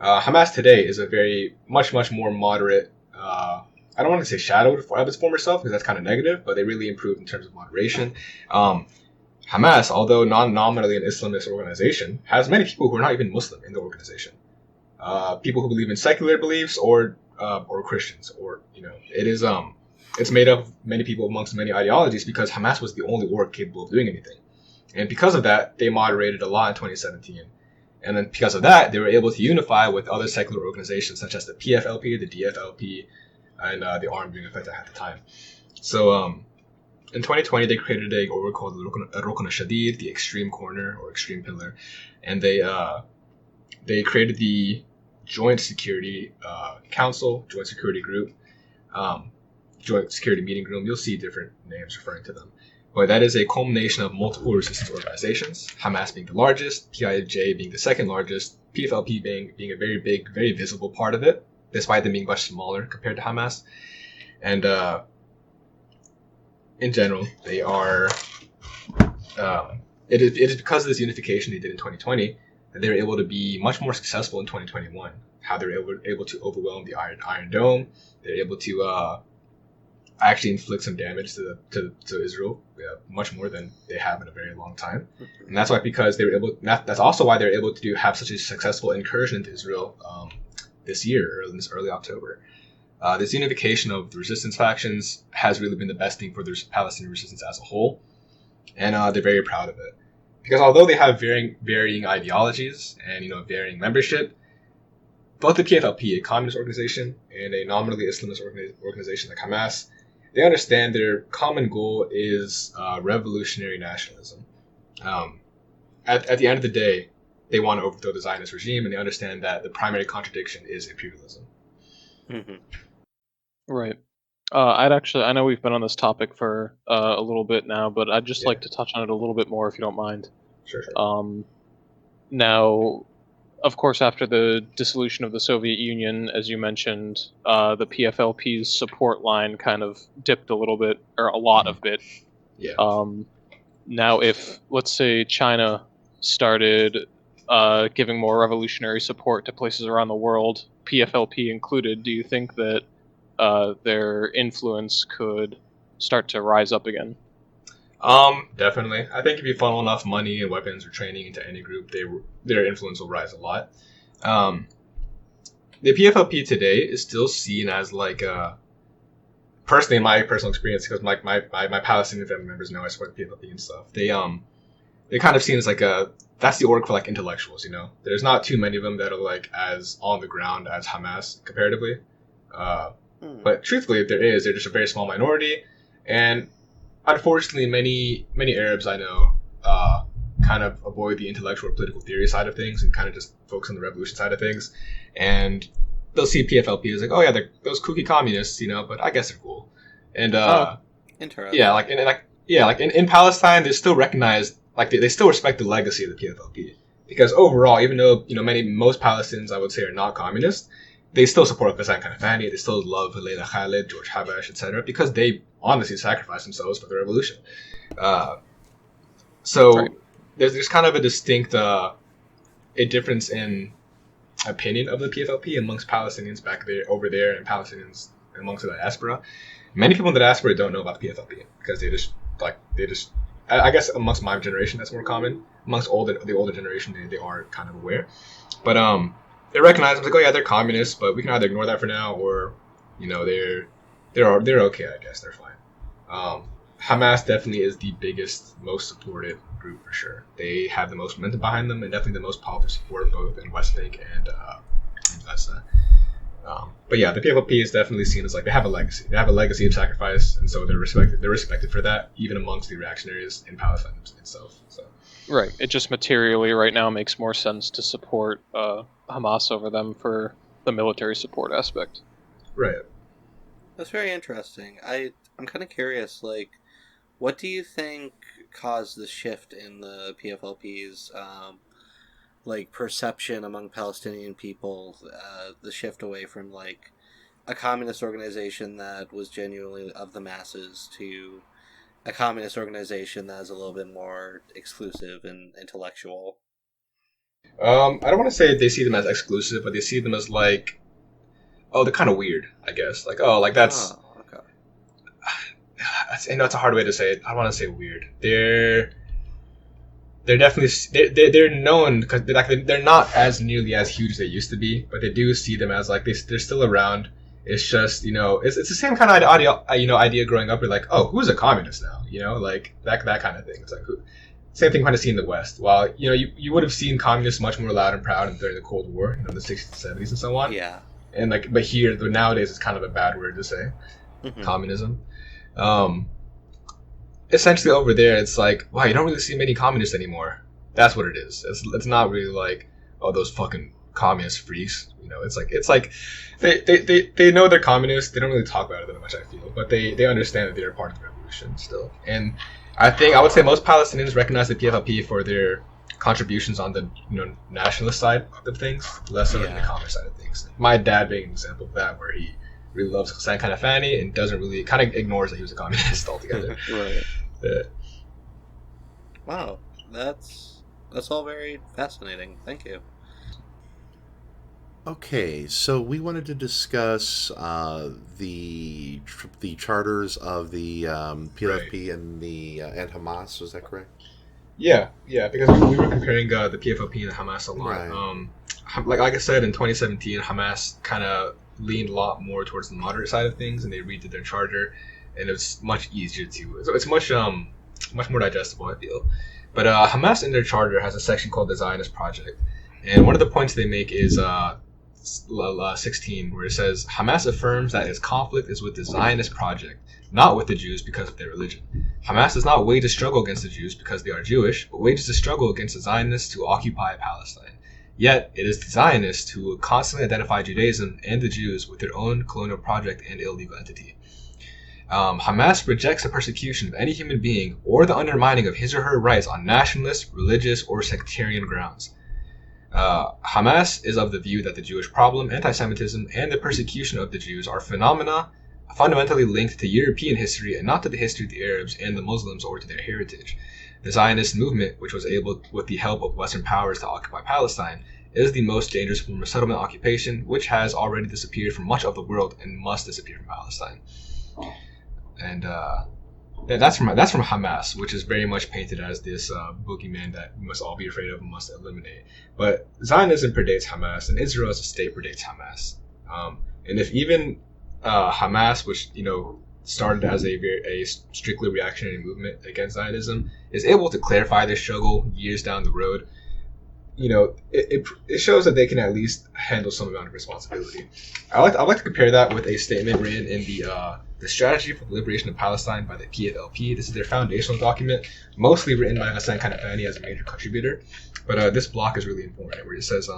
Speaker 3: Hamas today is a very much more moderate. I don't want to say shadowed of its former self because that's kind of negative, but they really improved in terms of moderation. Hamas, although non-nominally an Islamist organization, has many people who are not even Muslim in the organization. People who believe in secular beliefs or Christians, or it is it's made up of many people amongst many ideologies because Hamas was the only org capable of doing anything. And because of that, they moderated a lot in 2017. And then because of that, they were able to unify with other secular organizations such as the PFLP, the DFLP, and the armed wing of Fatah at the time. So in 2020, they created a org called Rukn al-Shadid, the extreme corner or extreme pillar. And they created the Joint Security Council, Joint Security Group, Joint Security Meeting Room. You'll see different names referring to them. But that is a culmination of multiple resistance organizations, Hamas being the largest, PIJ being the second largest, PFLP being a very big, very visible part of it, despite them being much smaller compared to Hamas. And in general, they are... It is because of this unification they did in 2020 that they were able to be much more successful in 2021. How they were able to overwhelm the Iron Dome. They were able to actually inflict some damage to Israel, much more than they have in a very long time. And that's why, because they were able. That's also why they're able to have such a successful incursion into Israel this year, or in this early October. This unification of the resistance factions has really been the best thing for the Palestinian resistance as a whole, and they're very proud of it. Because although they have varying ideologies and varying membership, both the PFLP, a communist organization, and a nominally Islamist organization like Hamas, they understand their common goal is revolutionary nationalism. At the end of the day, they want to overthrow the Zionist regime, and they understand that the primary contradiction is imperialism.
Speaker 2: Mm-hmm.
Speaker 4: Right. I know we've been on this topic for a little bit now, but I'd just like to touch on it a little bit more if you don't mind.
Speaker 3: Sure.
Speaker 4: Now, of course, after the dissolution of the Soviet Union, as you mentioned, the PFLP's support line kind of dipped a little bit, or a lot of bit.
Speaker 3: Yeah.
Speaker 4: Now, if, let's say, China started giving more revolutionary support to places around the world, PFLP included, do you think that their influence could start to rise up again?
Speaker 3: Definitely. I think if you funnel enough money and weapons or training into any group, their influence will rise a lot. The PFLP today is still seen as like personally, in my personal experience, because my Palestinian family members know I support the PFLP and stuff. They kind of seen as like that's the org for like intellectuals, you know. There's not too many of them that are like as on the ground as Hamas comparatively. But truthfully, if there is, they're just a very small minority, and unfortunately, many Arabs I know kind of avoid the intellectual or political theory side of things and kind of just focus on the revolution side of things. And they'll see PFLP as like, oh yeah, they're those kooky communists, you know, but I guess they're cool. And
Speaker 2: interesting.
Speaker 3: yeah, like in Palestine, they still recognize, like they still respect the legacy of the PFLP, because overall, even though most Palestinians I would say are not communist, they still support Ghassan Kanafani, they still love Leila Khalid, George Habash, etc., because they honestly sacrificed themselves for the revolution. So
Speaker 4: Right.
Speaker 3: there's kind of a distinct a difference in opinion of the PFLP amongst Palestinians back there, over there, and Palestinians amongst the diaspora. Many people in the diaspora don't know about the PFLP because I guess amongst my generation that's more common. Amongst the older generation, they are kind of aware, but they recognize them like, oh yeah, they're communists, but we can either ignore that for now, or they're okay, I guess they're fine. Hamas definitely is the biggest, most supported group for sure. They have the most momentum behind them and definitely the most political support both in West Bank and Gaza. But yeah, the PFLP is definitely seen as like they have a legacy. They have a legacy of sacrifice, and so they're respected. They're respected for that, even amongst the reactionaries in Palestine itself. So.
Speaker 4: Right. It just materially right now makes more sense to support Hamas over them for the military support aspect.
Speaker 3: Right.
Speaker 2: That's very interesting. I'm kind of curious, like, what do you think caused the shift in the PFLP's like perception among Palestinian people, the shift away from like a communist organization that was genuinely of the masses to a communist organization that is a little bit more exclusive and intellectual?
Speaker 3: I don't want to say they see them as exclusive, but they see them as like, oh, they're kind of weird, I guess. Like, oh, like that's.
Speaker 2: Oh, okay.
Speaker 3: I know it's a hard way to say it. I don't want to say weird. They're definitely they're known because they're not as nearly as huge as they used to be, but they do see them as like they're still around. It's just, it's the same kind of idea growing up. We're like, oh, who's a communist now? Like that kind of thing. It's like same thing kind of seen in the West. While you would have seen communists much more loud and proud during the Cold War, in the 60s and 70s and so on.
Speaker 2: Yeah.
Speaker 3: And but nowadays it's kind of a bad word to say, communism. Essentially over there, it's like, wow, you don't really see many communists anymore. That's what it is. It's not really like, oh, those fucking communist freaks. It's like they know they're communists. They don't really talk about it that much, I feel, but they understand that they're part of the revolution still. And I would say most Palestinians recognize the PFLP for their contributions on the nationalist side of things, less so than the communist side of things. My dad being an example of that, where he really loves Ghassan Kanafani and doesn't really, kind of ignores that he was a communist altogether.
Speaker 2: Right.
Speaker 3: Yeah.
Speaker 2: Wow, that's all very fascinating. Thank you.
Speaker 1: Okay, so we wanted to discuss the charters of the PFLP and and Hamas. Was that correct?
Speaker 3: Yeah, because we were comparing the PFLP and Hamas a lot.
Speaker 1: Right.
Speaker 3: Like I said, in 2017, Hamas kind of leaned a lot more towards the moderate side of things, and they redid their charter, and it's much easier to. It's much more digestible, I feel. But Hamas in their charter has a section called the Zionist Project, and one of the points they make is 16, where it says Hamas affirms that its conflict is with the Zionist project, not with the Jews because of their religion. Hamas does not wage a struggle against the Jews because they are Jewish, but wages a struggle against the Zionists to occupy Palestine. Yet, it is the Zionists who constantly identify Judaism and the Jews with their own colonial project and illegal entity. Hamas rejects the persecution of any human being or the undermining of his or her rights on nationalist, religious, or sectarian grounds. Hamas is of the view that the Jewish problem, anti-Semitism, and the persecution of the Jews are phenomena fundamentally linked to European history and not to the history of the Arabs and the Muslims or to their heritage. The Zionist movement, which was able, with the help of Western powers, to occupy Palestine, is the most dangerous form of settlement occupation, which has already disappeared from much of the world and must disappear from Palestine. And that's from Hamas, which is very much painted as this boogeyman that we must all be afraid of and must eliminate. But Zionism predates Hamas, and Israel as a state predates Hamas. And if even Hamas, which started as a strictly reactionary movement against Zionism, is able to clarify their struggle years down the road, it shows that they can at least handle some amount of responsibility. I like to compare that with a statement written in the Strategy for the Liberation of Palestine by the PFLP. This is their foundational document, mostly written by Hassan Kanafani as a major contributor. But this block is really important, where it says,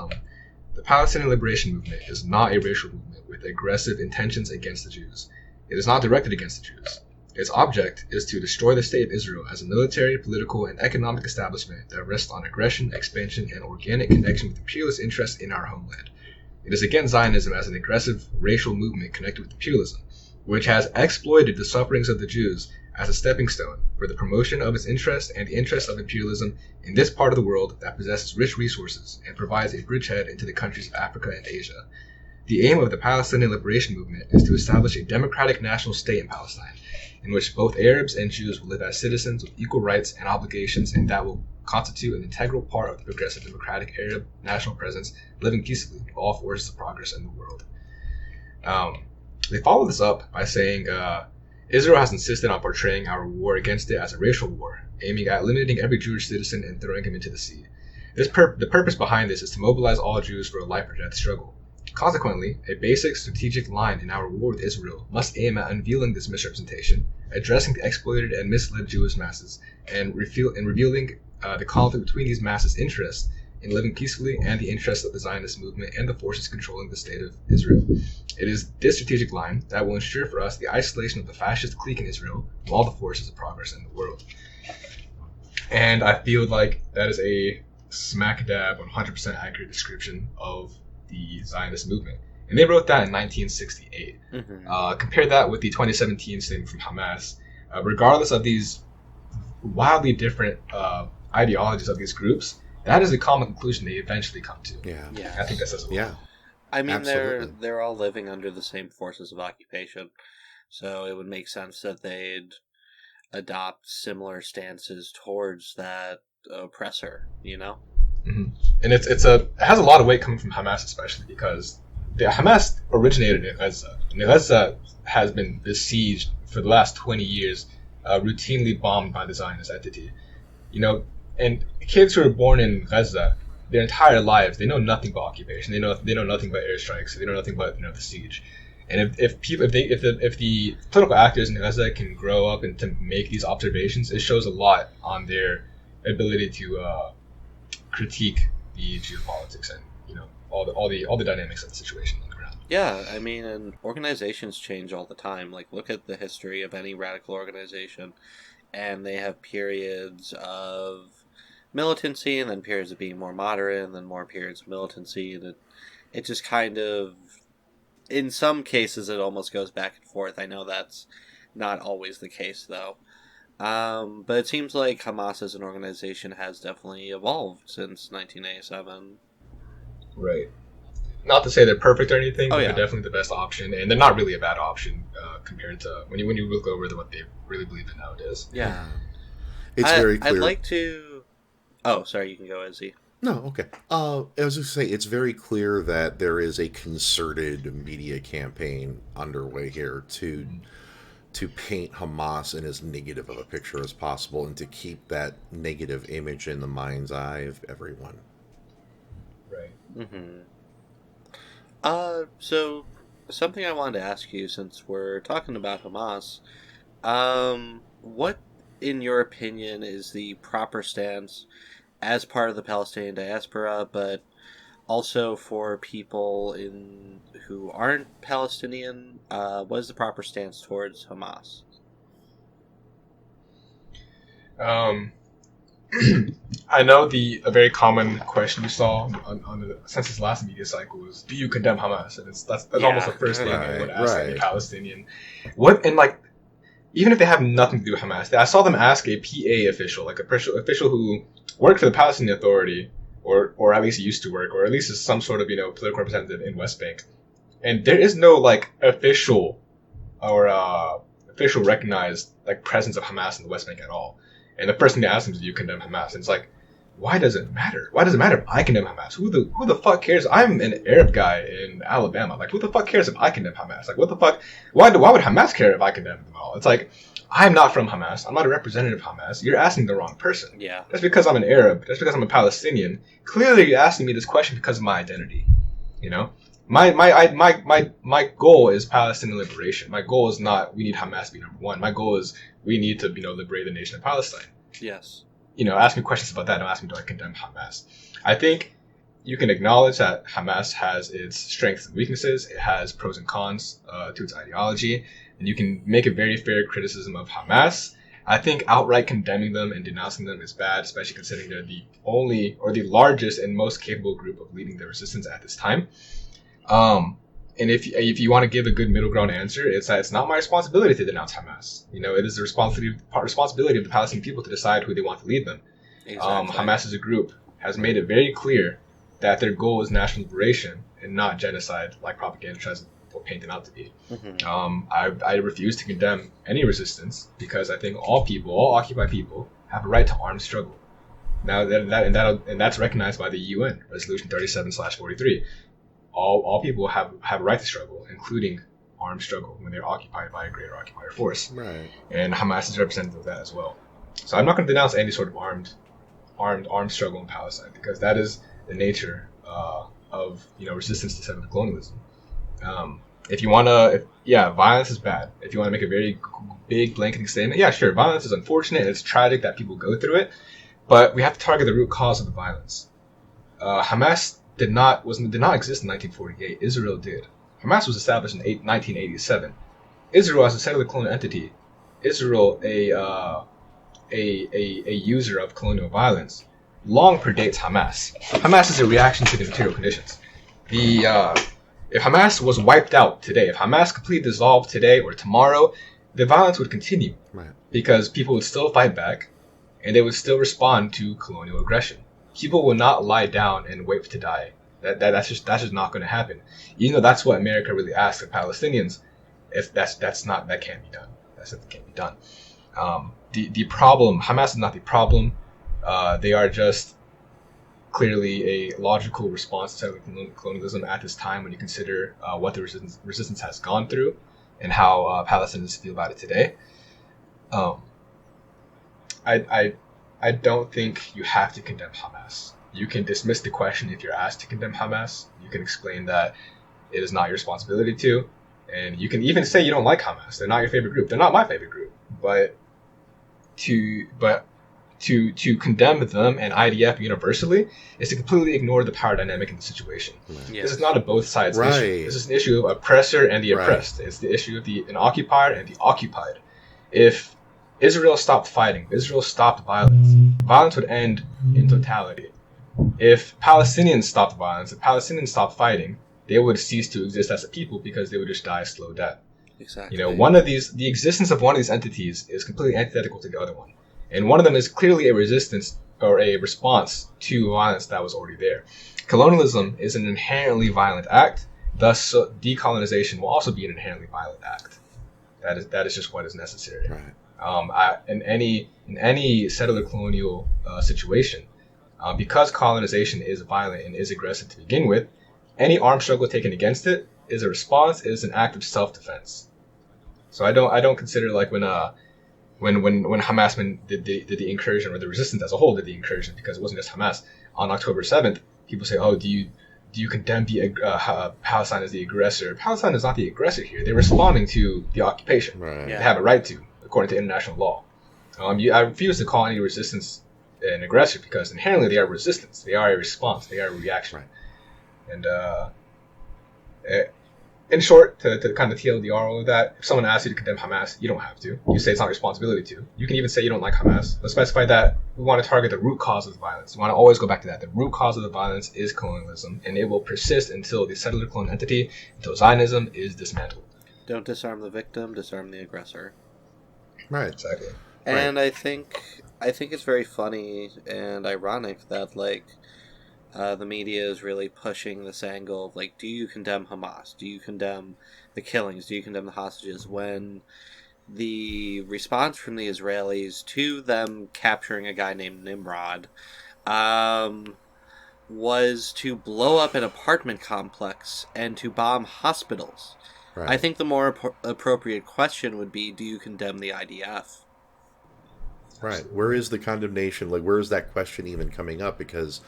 Speaker 3: the Palestinian Liberation Movement is not a racial movement with aggressive intentions against the Jews. It is not directed against the Jews. Its object is to destroy the state of Israel as a military, political, and economic establishment that rests on aggression, expansion, and organic connection with imperialist interests in our homeland. It is against Zionism as an aggressive racial movement connected with imperialism, which has exploited the sufferings of the Jews as a stepping stone for the promotion of its interests and the interests of imperialism in this part of the world that possesses rich resources and provides a bridgehead into the countries of Africa and Asia. The aim of the Palestinian Liberation Movement is to establish a democratic national state in Palestine, in which both Arabs and Jews will live as citizens with equal rights and obligations, and that will constitute an integral part of the progressive democratic Arab national presence, living peacefully with all forces of progress in the world. They follow this up by saying, Israel has insisted on portraying our war against it as a racial war, aiming at eliminating every Jewish citizen and throwing him into the sea. The purpose behind this is to mobilize all Jews for a life or death struggle. Consequently, a basic strategic line in our war with Israel must aim at unveiling this misrepresentation, addressing the exploited and misled Jewish masses, and revealing the conflict between these masses' interests in living peacefully and the interests of the Zionist movement and the forces controlling the state of Israel. It is this strategic line that will ensure for us the isolation of the fascist clique in Israel from all the forces of progress in the world. And I feel like that is a smack dab 100% accurate description of the Zionist movement. And they wrote that in 1968. Compare that with the 2017 statement from Hamas. Regardless of these wildly different ideologies of these groups, that is the common conclusion they eventually come to.
Speaker 2: Yeah.
Speaker 3: I think that says a lot.
Speaker 1: Yeah.
Speaker 2: I mean,
Speaker 1: Absolutely.
Speaker 2: they're all living under the same forces of occupation, so it would make sense that they'd adopt similar stances towards that oppressor.
Speaker 3: Mm-hmm. And it has a lot of weight coming from Hamas, especially because Hamas originated in Gaza. And Gaza has been besieged for the last 20 years, routinely bombed by the Zionist entity. And kids who are born in Gaza, their entire lives, they know nothing about occupation. They know nothing about airstrikes. They know nothing about the siege. And if the political actors in Gaza can grow up and to make these observations, it shows a lot on their ability to critique the geopolitics and all the dynamics of the situation on the ground.
Speaker 2: Yeah, I mean, and organizations change all the time. Like, look at the history of any radical organization, and they have periods of militancy, and then periods of being more moderate, and then more periods of militancy. And it just kind of, in some cases, it almost goes back and forth. I know that's not always the case, though. But it seems like Hamas as an organization has definitely evolved since 1987.
Speaker 3: Right. Not to say they're perfect or anything, but
Speaker 2: yeah.
Speaker 3: they're definitely the best option, and they're not really a bad option compared to when you look over what they really believe in nowadays.
Speaker 2: Yeah.
Speaker 1: It's very clear.
Speaker 2: I'd like to... Oh, sorry, you can go, Izzy.
Speaker 1: No, okay. I was going to say, it's very clear that there is a concerted media campaign underway here to paint Hamas in as negative of a picture as possible and to keep that negative image in the mind's eye of everyone.
Speaker 3: Right.
Speaker 2: Mm-hmm. So, something I wanted to ask you, since we're talking about Hamas, what, in your opinion, is the proper stance as part of the Palestinian diaspora, but also for people who aren't Palestinian? What is the proper stance towards Hamas?
Speaker 3: I know a very common question we saw on the census last media cycle was, "Do you condemn Hamas?" And that's almost the first thing I would ask any Palestinian. What and like, even if they have nothing to do with Hamas, I saw them ask a PA official, like a official who worked for the Palestinian Authority, or at least used to work, or at least is some sort of political representative in West Bank, and there is no like official or official recognized like presence of Hamas in the West Bank at all. And the first thing they ask them is, "Do you condemn Hamas?" And it's like, why does it matter? Why does it matter if I condemn Hamas? Who the fuck cares? I'm an Arab guy in Alabama. Like, who the fuck cares if I condemn Hamas? Like, what the fuck? Why would Hamas care if I condemn them all? It's like, I'm not from Hamas. I'm not a representative of Hamas. You're asking the wrong person.
Speaker 2: Yeah.
Speaker 3: Just because I'm an Arab, just because I'm a Palestinian, clearly you're asking me this question because of my identity. You know? My goal is Palestinian liberation. My goal is not we need Hamas to be number one. My goal is we need to liberate the nation of Palestine.
Speaker 2: Yes.
Speaker 3: Ask me questions about that. Don't ask me, do I condemn Hamas? I think you can acknowledge that Hamas has its strengths and weaknesses. It has pros and cons to its ideology, and you can make a very fair criticism of Hamas. I think outright condemning them and denouncing them is bad, especially considering they're the only or the largest and most capable group of leading the resistance at this time. And if you want to give a good middle ground answer, it's that it's not my responsibility to denounce Hamas. It is the responsibility of the Palestinian people to decide who they want to lead them. Exactly. Hamas as a group has made it very clear that their goal is national liberation and not genocide, like propaganda tries to paint them out to be. Mm-hmm. I refuse to condemn any resistance because I think all occupied people, have a right to armed struggle. Now that's recognized by the UN Resolution 37/43. All people have a right to struggle, including armed struggle when they're occupied by a greater occupier force. Right. And Hamas is representative of that as well. So I'm not going to denounce any sort of armed struggle in Palestine because that is the nature of resistance to settler colonialism. Violence is bad. If you want to make a very big blanketing statement, yeah, sure, violence is unfortunate and it's tragic that people go through it, but we have to target the root cause of the violence. Hamas did not exist in 1948. Israel did. Hamas was established in 1987. Israel as a settler colonial entity, Israel a user of colonial violence, long predates Hamas. Hamas is a reaction to the material conditions. If Hamas was wiped out today, if Hamas completely dissolved today or tomorrow, the violence would continue. Right. Because people would still fight back, and they would still respond to colonial aggression. People will not lie down and wait to die. That's just not going to happen. Even though that's what America really asks of Palestinians, if that can't be done. That simply can't be done. The problem, Hamas is not the problem. They are just clearly a logical response to colonialism at this time when you consider what the resistance has gone through and how Palestinians feel about it today. I don't think you have to condemn Hamas. You can dismiss the question if you're asked to condemn Hamas. You can explain that it is not your responsibility to, and you can even say you don't like Hamas. They're not your favorite group. They're not my favorite group. But to condemn them and IDF universally is to completely ignore the power dynamic in the situation. Yes. This is not a both sides issue. This is an issue of oppressor and the oppressed. It's the issue of an occupier and the occupied. If Israel stopped fighting, Israel stopped violence, violence would end in totality. If Palestinians stopped violence, if Palestinians stopped fighting, they would cease to exist as a people because they would just die a slow death. Exactly. The existence of one of these entities is completely antithetical to the other one. And one of them is clearly a resistance or a response to violence that was already there. Colonialism is an inherently violent act, thus decolonization will also be an inherently violent act. That is just what is necessary. Right. In any settler colonial situation, because colonization is violent and is aggressive to begin with, any armed struggle taken against it is a response, is an act of self-defense. So I don't consider like when Hamas did the incursion, or the resistance as a whole did the incursion, because it wasn't just Hamas. On October 7th, people say, "Oh, do you condemn Palestine as the aggressor?" Palestine is not the aggressor here. They're responding to the occupation. Right. Yeah. They have a right to, according to international law. I refuse to call any resistance an aggressor because inherently they are resistance. They are a response. They are a reaction. Right. And in short, to kind of TLDR all of that, if someone asks you to condemn Hamas, you don't have to. You say it's not your responsibility to. You can even say you don't like Hamas, but specify that we want to target the root cause of the violence. We want to always go back to that. The root cause of the violence is colonialism, and it will persist until the settler clone entity, until Zionism is dismantled.
Speaker 2: Don't disarm the victim, disarm the aggressor.
Speaker 1: Right.
Speaker 3: Exactly.
Speaker 2: And I think it's very funny and ironic that the media is really pushing this angle of do you condemn Hamas? Do you condemn the killings? Do you condemn the hostages? When the response from the Israelis to them capturing a guy named Nimrod was to blow up an apartment complex and to bomb hospitals.
Speaker 1: Right.
Speaker 2: I think the more appropriate question would be, do you condemn the IDF?
Speaker 1: Right. Where is the condemnation? Where is that question even coming up? Because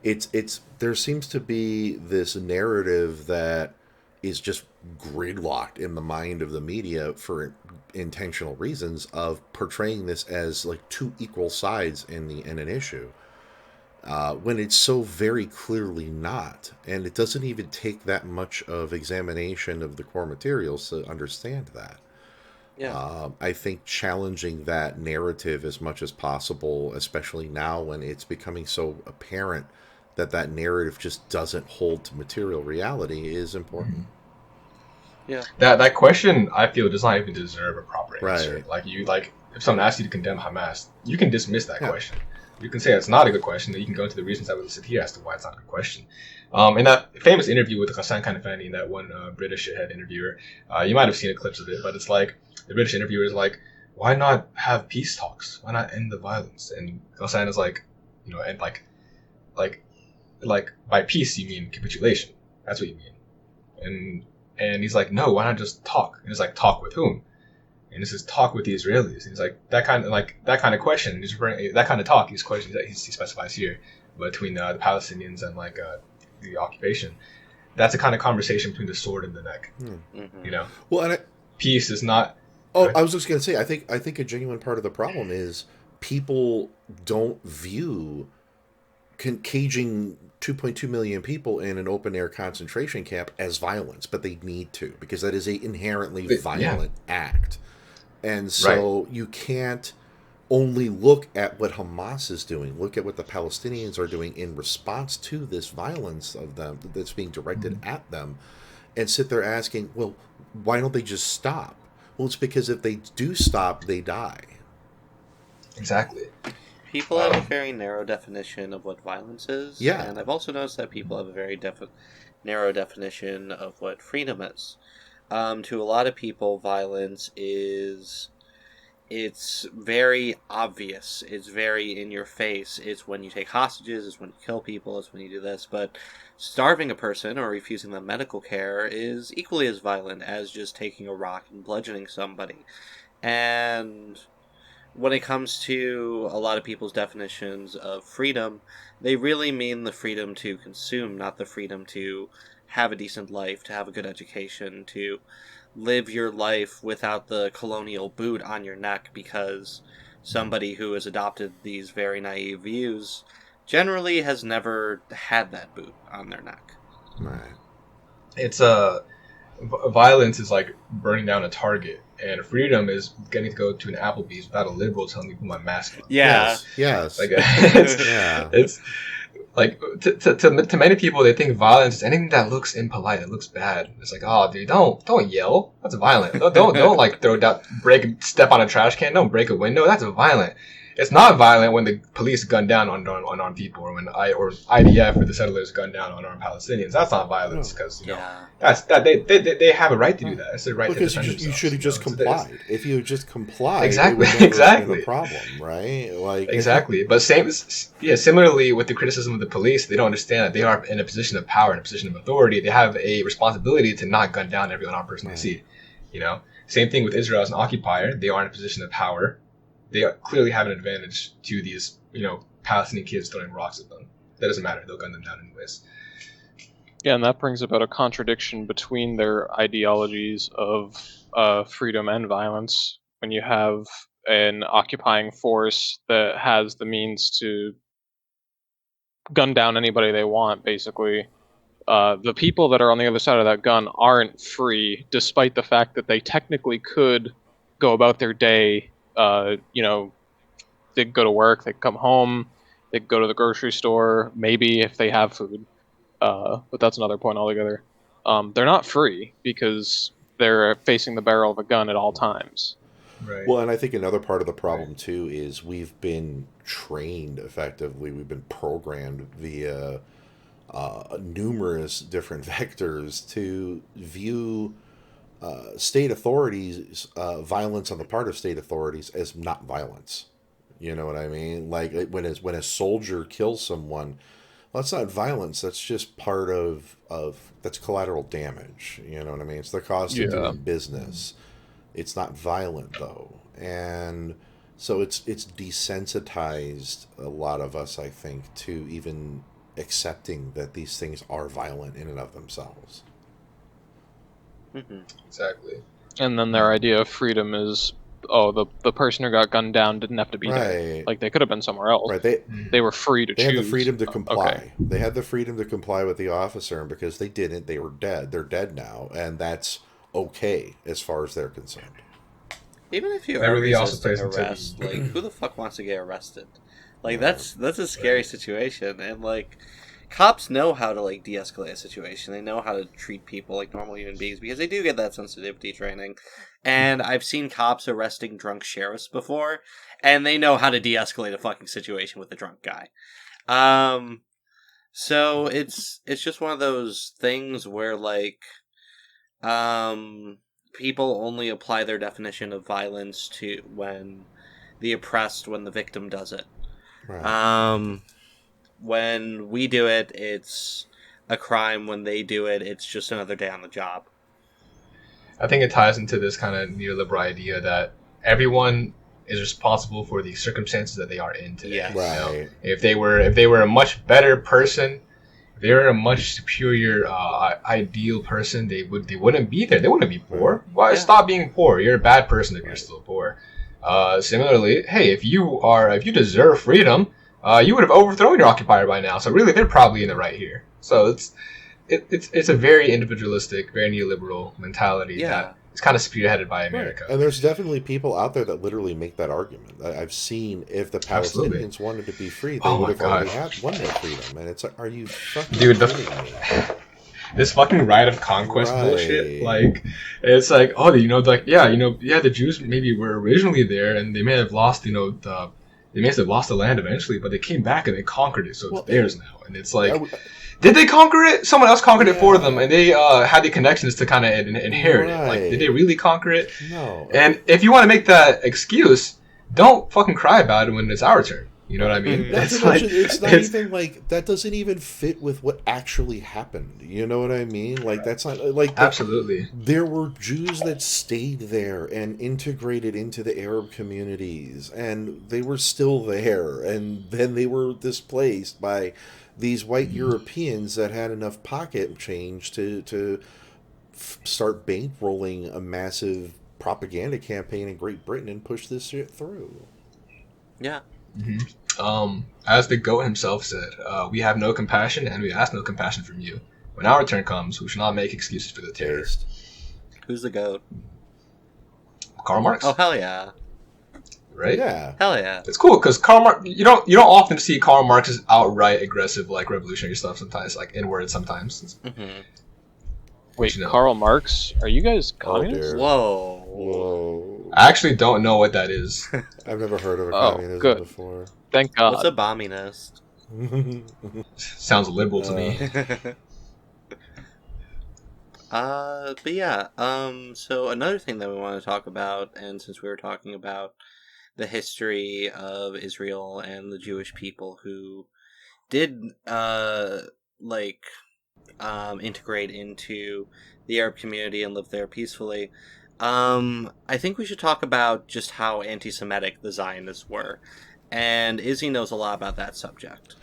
Speaker 1: it's there seems to be this narrative that is just gridlocked in the mind of the media for intentional reasons of portraying this as two equal sides in an issue, when it's so very clearly not, and it doesn't even take that much of examination of the core materials to understand that.
Speaker 2: Yeah.
Speaker 1: I think challenging that narrative as much as possible, especially now when it's becoming so apparent that narrative just doesn't hold to material reality, is important.
Speaker 2: Yeah.
Speaker 3: That question, I feel, does not even deserve a proper answer.
Speaker 1: Right.
Speaker 3: If someone asks you to condemn Hamas, you can dismiss that question. You can say it's not a good question, and you can go into the reasons that we listed here as to why it's not a good question. In that famous interview with Hassan Kanafani, that one British head interviewer, you might have seen clips of it, but it's the British interviewer is why not have peace talks? Why not end the violence? And Hassan is and by peace you mean capitulation. That's what you mean. And he's no, why not just talk? And it's talk with whom? And this is talk with the Israelis. And he's that kind of question. He's referring that kind of talk. These questions that he specifies here between the Palestinians and the occupation. That's a kind of conversation between the sword and the neck.
Speaker 2: Mm-hmm.
Speaker 1: Well, and
Speaker 3: peace is not.
Speaker 1: I was just gonna say, I think a genuine part of the problem is people don't view caging 2.2 million people in an open air concentration camp as violence, but they need to, because that is a inherently violent act. And so you can't only look at what Hamas is doing, look at what the Palestinians are doing in response to this violence of them that's being directed at them, and sit there asking, well, why don't they just stop? Well, it's because if they do stop, they die.
Speaker 3: Exactly.
Speaker 2: People have a very narrow definition of what violence is.
Speaker 1: Yeah.
Speaker 2: And I've also noticed that people have a very narrow definition of what freedom is. To a lot of people, violence it's very obvious. It's very in your face. It's when you take hostages, it's when you kill people, it's when you do this. But starving a person or refusing them medical care is equally as violent as just taking a rock and bludgeoning somebody. And when it comes to a lot of people's definitions of freedom, they really mean the freedom to consume, not the freedom to have a decent life, to have a good education, to live your life without the colonial boot on your neck, because somebody who has adopted these very naive views generally has never had that boot on their neck.
Speaker 1: Right.
Speaker 3: It's violence is burning down a Target, and freedom is getting to go to an Applebee's without a liberal telling me to put my mask on.
Speaker 2: Yeah.
Speaker 1: Yes.
Speaker 3: It's to many people, they think violence is anything that looks impolite, that looks bad. It's oh, dude, don't yell. That's violent. Don't throw down, step on a trash can. Don't break a window. That's violent. It's not violent when the police gun down on unarmed people, or when IDF or the settlers gun down on unarmed Palestinians. That's not violence, because they have a right to do that. It's their right
Speaker 1: because
Speaker 3: to defend
Speaker 1: you should have just complied. If you had just complied,
Speaker 3: exactly,
Speaker 1: it would never
Speaker 3: exactly,
Speaker 1: have been a problem, right?
Speaker 3: Exactly. But similarly with the criticism of the police, they don't understand that they are in a position of power, in a position of authority. They have a responsibility to not gun down every unarmed person they see. Same thing with Israel as an occupier. They are in a position of power. They clearly have an advantage to these, Palestinian kids throwing rocks at them. That doesn't matter. They'll gun them down anyways.
Speaker 4: Yeah, and that brings about a contradiction between their ideologies of freedom and violence. When you have an occupying force that has the means to gun down anybody they want, basically, the people that are on the other side of that gun aren't free, despite the fact that they technically could go about their day. They could go to work, they could come home, they could go to the grocery store, maybe if they have food. But that's another point altogether. They're not free because they're facing the barrel of a gun at all times.
Speaker 3: Right.
Speaker 1: Well, and I think another part of the problem too is we've been trained effectively. We've been programmed via numerous different vectors to view state authorities, violence on the part of state authorities, as not violence. You know what I mean? Like when a soldier kills someone, well, that's not violence. That's just part of that's collateral damage. You know what I mean? It's the cost of doing business. It's not violent though, and so it's desensitized a lot of us, I think, to even accepting that these things are violent in and of themselves.
Speaker 2: Mm-hmm.
Speaker 3: Exactly.
Speaker 4: And then their idea of freedom is, the person who got gunned down didn't have to be there. Like, they could have been somewhere else.
Speaker 1: Right.
Speaker 4: They were free to choose.
Speaker 1: They had the freedom to comply.
Speaker 4: Okay.
Speaker 1: They had the freedom to comply with the officer, and because they didn't, they were dead. They're dead now, and that's okay as far as they're concerned.
Speaker 2: Even if you
Speaker 3: That
Speaker 2: are
Speaker 3: really also
Speaker 2: resisting
Speaker 3: plays into
Speaker 2: arrest, like, who the fuck wants to get arrested? Like, that's a scary situation, and like, cops know how to like de-escalate a situation. They know how to treat people like normal human beings because they do get that sensitivity training. And I've seen cops arresting drunk sheriffs before, and they know how to de-escalate a fucking situation with a drunk guy. So it's just one of those things where like, people only apply their definition of violence to when the victim does it.
Speaker 1: Right.
Speaker 2: When we do it, it's a crime. When they do it, it's just another day on the job.
Speaker 3: I think it ties into this kind of neoliberal idea that everyone is responsible for the circumstances that they are in today.
Speaker 2: Yes.
Speaker 1: Right.
Speaker 3: You know? If they were a much better person, if they were a much superior ideal person, they wouldn't be there. They wouldn't be poor. Why stop being poor? You're a bad person if you're still poor. Similarly, hey, if you deserve freedom, you would have overthrown your occupier by now. So really, they're probably in the right here. So it's a very individualistic, very neoliberal mentality that is kind of spearheaded by America.
Speaker 1: Right. And there's definitely people out there that literally make that argument. I've seen if the Palestinians wanted to be free, they would have already won their freedom. And it's like, are you fucking kidding me?
Speaker 3: This fucking right of conquest bullshit. Like, it's like, the Jews maybe were originally there, and they may have lost, they may have lost the land eventually, but they came back and they conquered it, so it's theirs now. And it's like, did they conquer it? Someone else conquered it for them, and they had the connections to kind of inherit it. Like, did they really conquer it?
Speaker 1: No.
Speaker 3: And if you want to make that excuse, don't fucking cry about it when it's our turn. You know what I mean?
Speaker 1: That doesn't even fit with what actually happened. You know what I mean? Like, that's not like
Speaker 3: absolutely.
Speaker 1: There were Jews that stayed there and integrated into the Arab communities, and they were still there, and then they were displaced by these white Europeans that had enough pocket change to start bankrolling a massive propaganda campaign in Great Britain and push this shit through.
Speaker 2: Yeah.
Speaker 3: Mm-hmm. As the goat himself said, we have no compassion and we ask no compassion from you. When our turn comes, we shall not make excuses for the terrorists.
Speaker 2: Who's the goat?
Speaker 3: Karl Marx.
Speaker 2: Oh, hell yeah.
Speaker 3: Right?
Speaker 1: Yeah.
Speaker 2: Hell yeah.
Speaker 3: It's cool because Karl Marx, you don't often see Karl Marx's outright aggressive like revolutionary stuff sometimes, like inward sometimes.
Speaker 2: Mm-hmm.
Speaker 4: Wait, Karl Marx? Are you guys communists?
Speaker 2: Whoa.
Speaker 3: I actually don't know what that is.
Speaker 1: I've never heard of a communism before.
Speaker 4: Thank God.
Speaker 2: What's a communist?
Speaker 3: Sounds liberal to me.
Speaker 2: But yeah, so another thing that we want to talk about, and since we were talking about the history of Israel and the Jewish people who did, integrate into the Arab community and live there peacefully, I think we should talk about just how anti-Semitic the Zionists were, and Izzy knows a lot about that subject.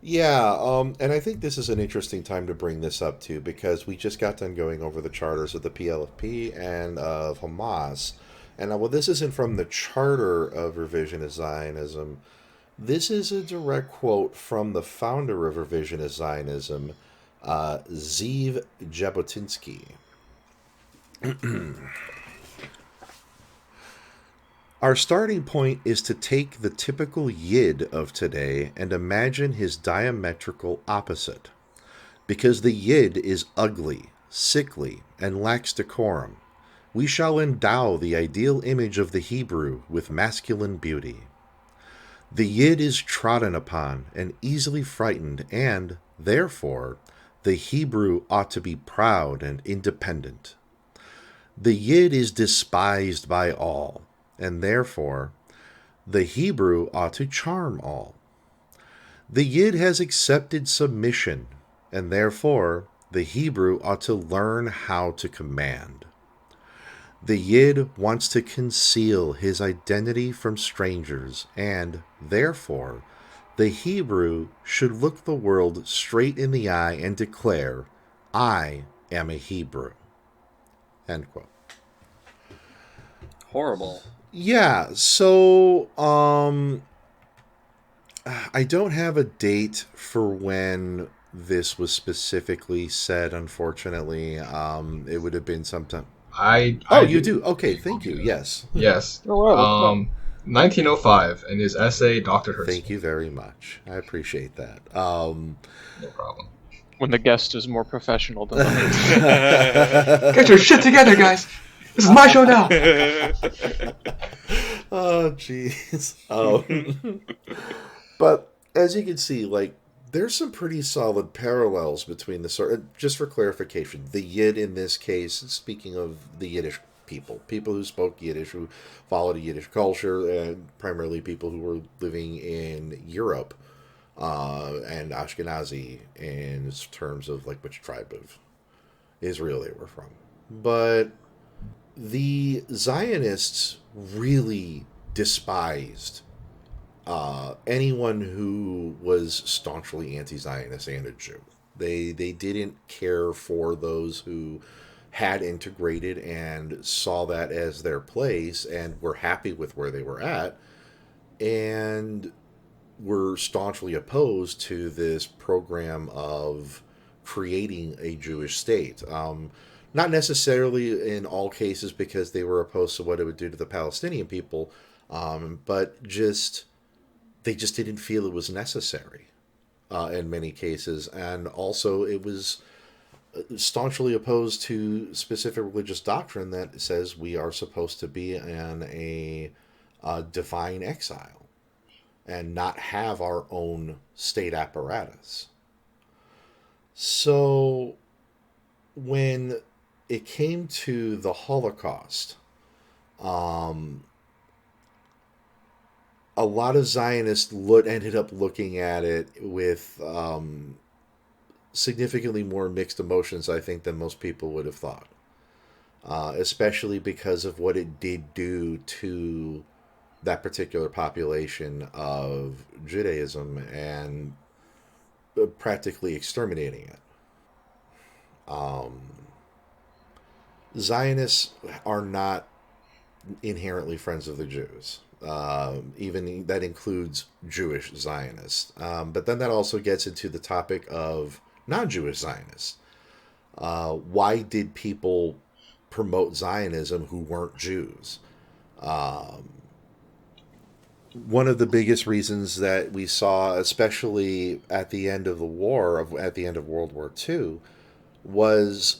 Speaker 1: Yeah, and I think this is an interesting time to bring this up too, because we just got done going over the charters of the PLFP and of Hamas, and well, this isn't from the charter of revisionist Zionism. This is a direct quote from the founder of revisionist Zionism, Zeev Jabotinsky. Our starting point is to take the typical Yid of today and imagine his diametrical opposite. Because the Yid is ugly, sickly, and lacks decorum, we shall endow the ideal image of the Hebrew with masculine beauty. The Yid is trodden upon and easily frightened, and, therefore, the Hebrew ought to be proud and independent. The Yid is despised by all, and therefore, the Hebrew ought to charm all. The Yid has accepted submission, and therefore, the Hebrew ought to learn how to command. The Yid wants to conceal his identity from strangers, and, therefore, the Hebrew should look the world straight in the eye and declare, I am a Hebrew. End quote.
Speaker 2: Horrible.
Speaker 1: Yeah, so I don't have a date for when this was specifically said, unfortunately. It would have been sometime.
Speaker 3: I
Speaker 1: You do? Okay, thank you. Yes.
Speaker 3: Yes.
Speaker 4: Oh, wow,
Speaker 3: 1905, in his essay, Dr. Hertzman.
Speaker 1: Thank you very much. I appreciate that.
Speaker 3: No problem.
Speaker 4: when the guest is more professional than
Speaker 3: Get your shit together, guys. This is my show now.
Speaker 1: Oh, jeez. But as you can see, like, there's some pretty solid parallels between the sort. Just for clarification, the Yid in this case, speaking of the Yiddish people who spoke Yiddish, who followed a Yiddish culture, and primarily people who were living in Europe and Ashkenazi in terms of like which tribe of Israel they were from. But the Zionists really despised anyone who was staunchly anti-Zionist and a Jew. They didn't care for those who had integrated and saw that as their place and were happy with where they were at, and were staunchly opposed to this program of creating a Jewish state. Not necessarily in all cases because they were opposed to what it would do to the Palestinian people, but they just didn't feel it was necessary in many cases. And also, it was staunchly opposed to specific religious doctrine that says we are supposed to be in a divine exile and not have our own state apparatus. So when it came to the Holocaust, a lot of Zionists ended up looking at it with significantly more mixed emotions, I think, than most people would have thought. Especially because of what it did do to that particular population of Judaism and practically exterminating it. Zionists are not inherently friends of the Jews. Even that includes Jewish Zionists. But then that also gets into the topic of non-Jewish Zionists. Why did people promote Zionism who weren't Jews? One of the biggest reasons that we saw, especially at the end of the war, at the end of World War II, was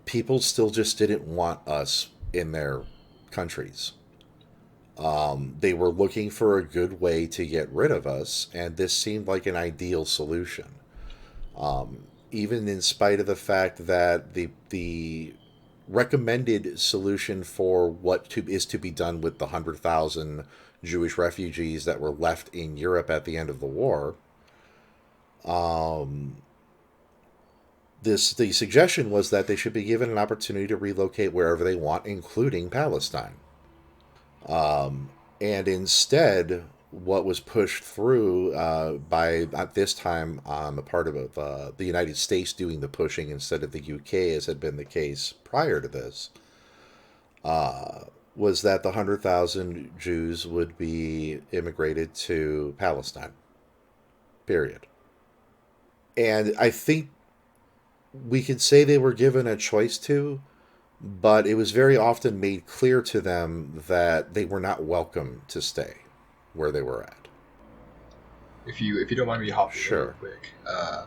Speaker 1: people still just didn't want us in their countries. They were looking for a good way to get rid of us, and this seemed like an ideal solution. Even in spite of the fact that the recommended solution for is to be done with the 100,000 Jewish refugees that were left in Europe at the end of the war, the suggestion was that they should be given an opportunity to relocate wherever they want, including Palestine. And instead, what was pushed through by, at this time, on the part of the United States doing the pushing instead of the UK, as had been the case prior to this, was that the 100,000 Jews would be immigrated to Palestine. Period. And I think we could say they were given a choice to, but it was very often made clear to them that they were not welcome to stay where they were at.
Speaker 3: If you don't mind me hopping in real
Speaker 1: Sure.
Speaker 3: quick, I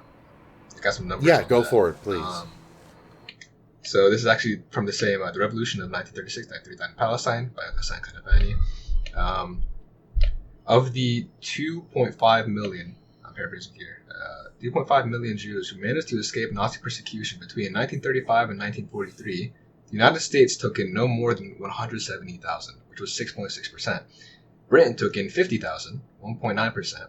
Speaker 3: got some numbers.
Speaker 1: Yeah,
Speaker 3: on
Speaker 1: go
Speaker 3: that.
Speaker 1: for it, please.
Speaker 3: So this is actually from the same the Revolution of 1936-1939 in Palestine by Hassan Kanafani. Of the 2.5 million, I'm paraphrasing here, 2.5 million Jews who managed to escape Nazi persecution between 1935 and 1943, the United States took in no more than 170,000, which was 6.6%. Britain took in 50,000, 1.9%.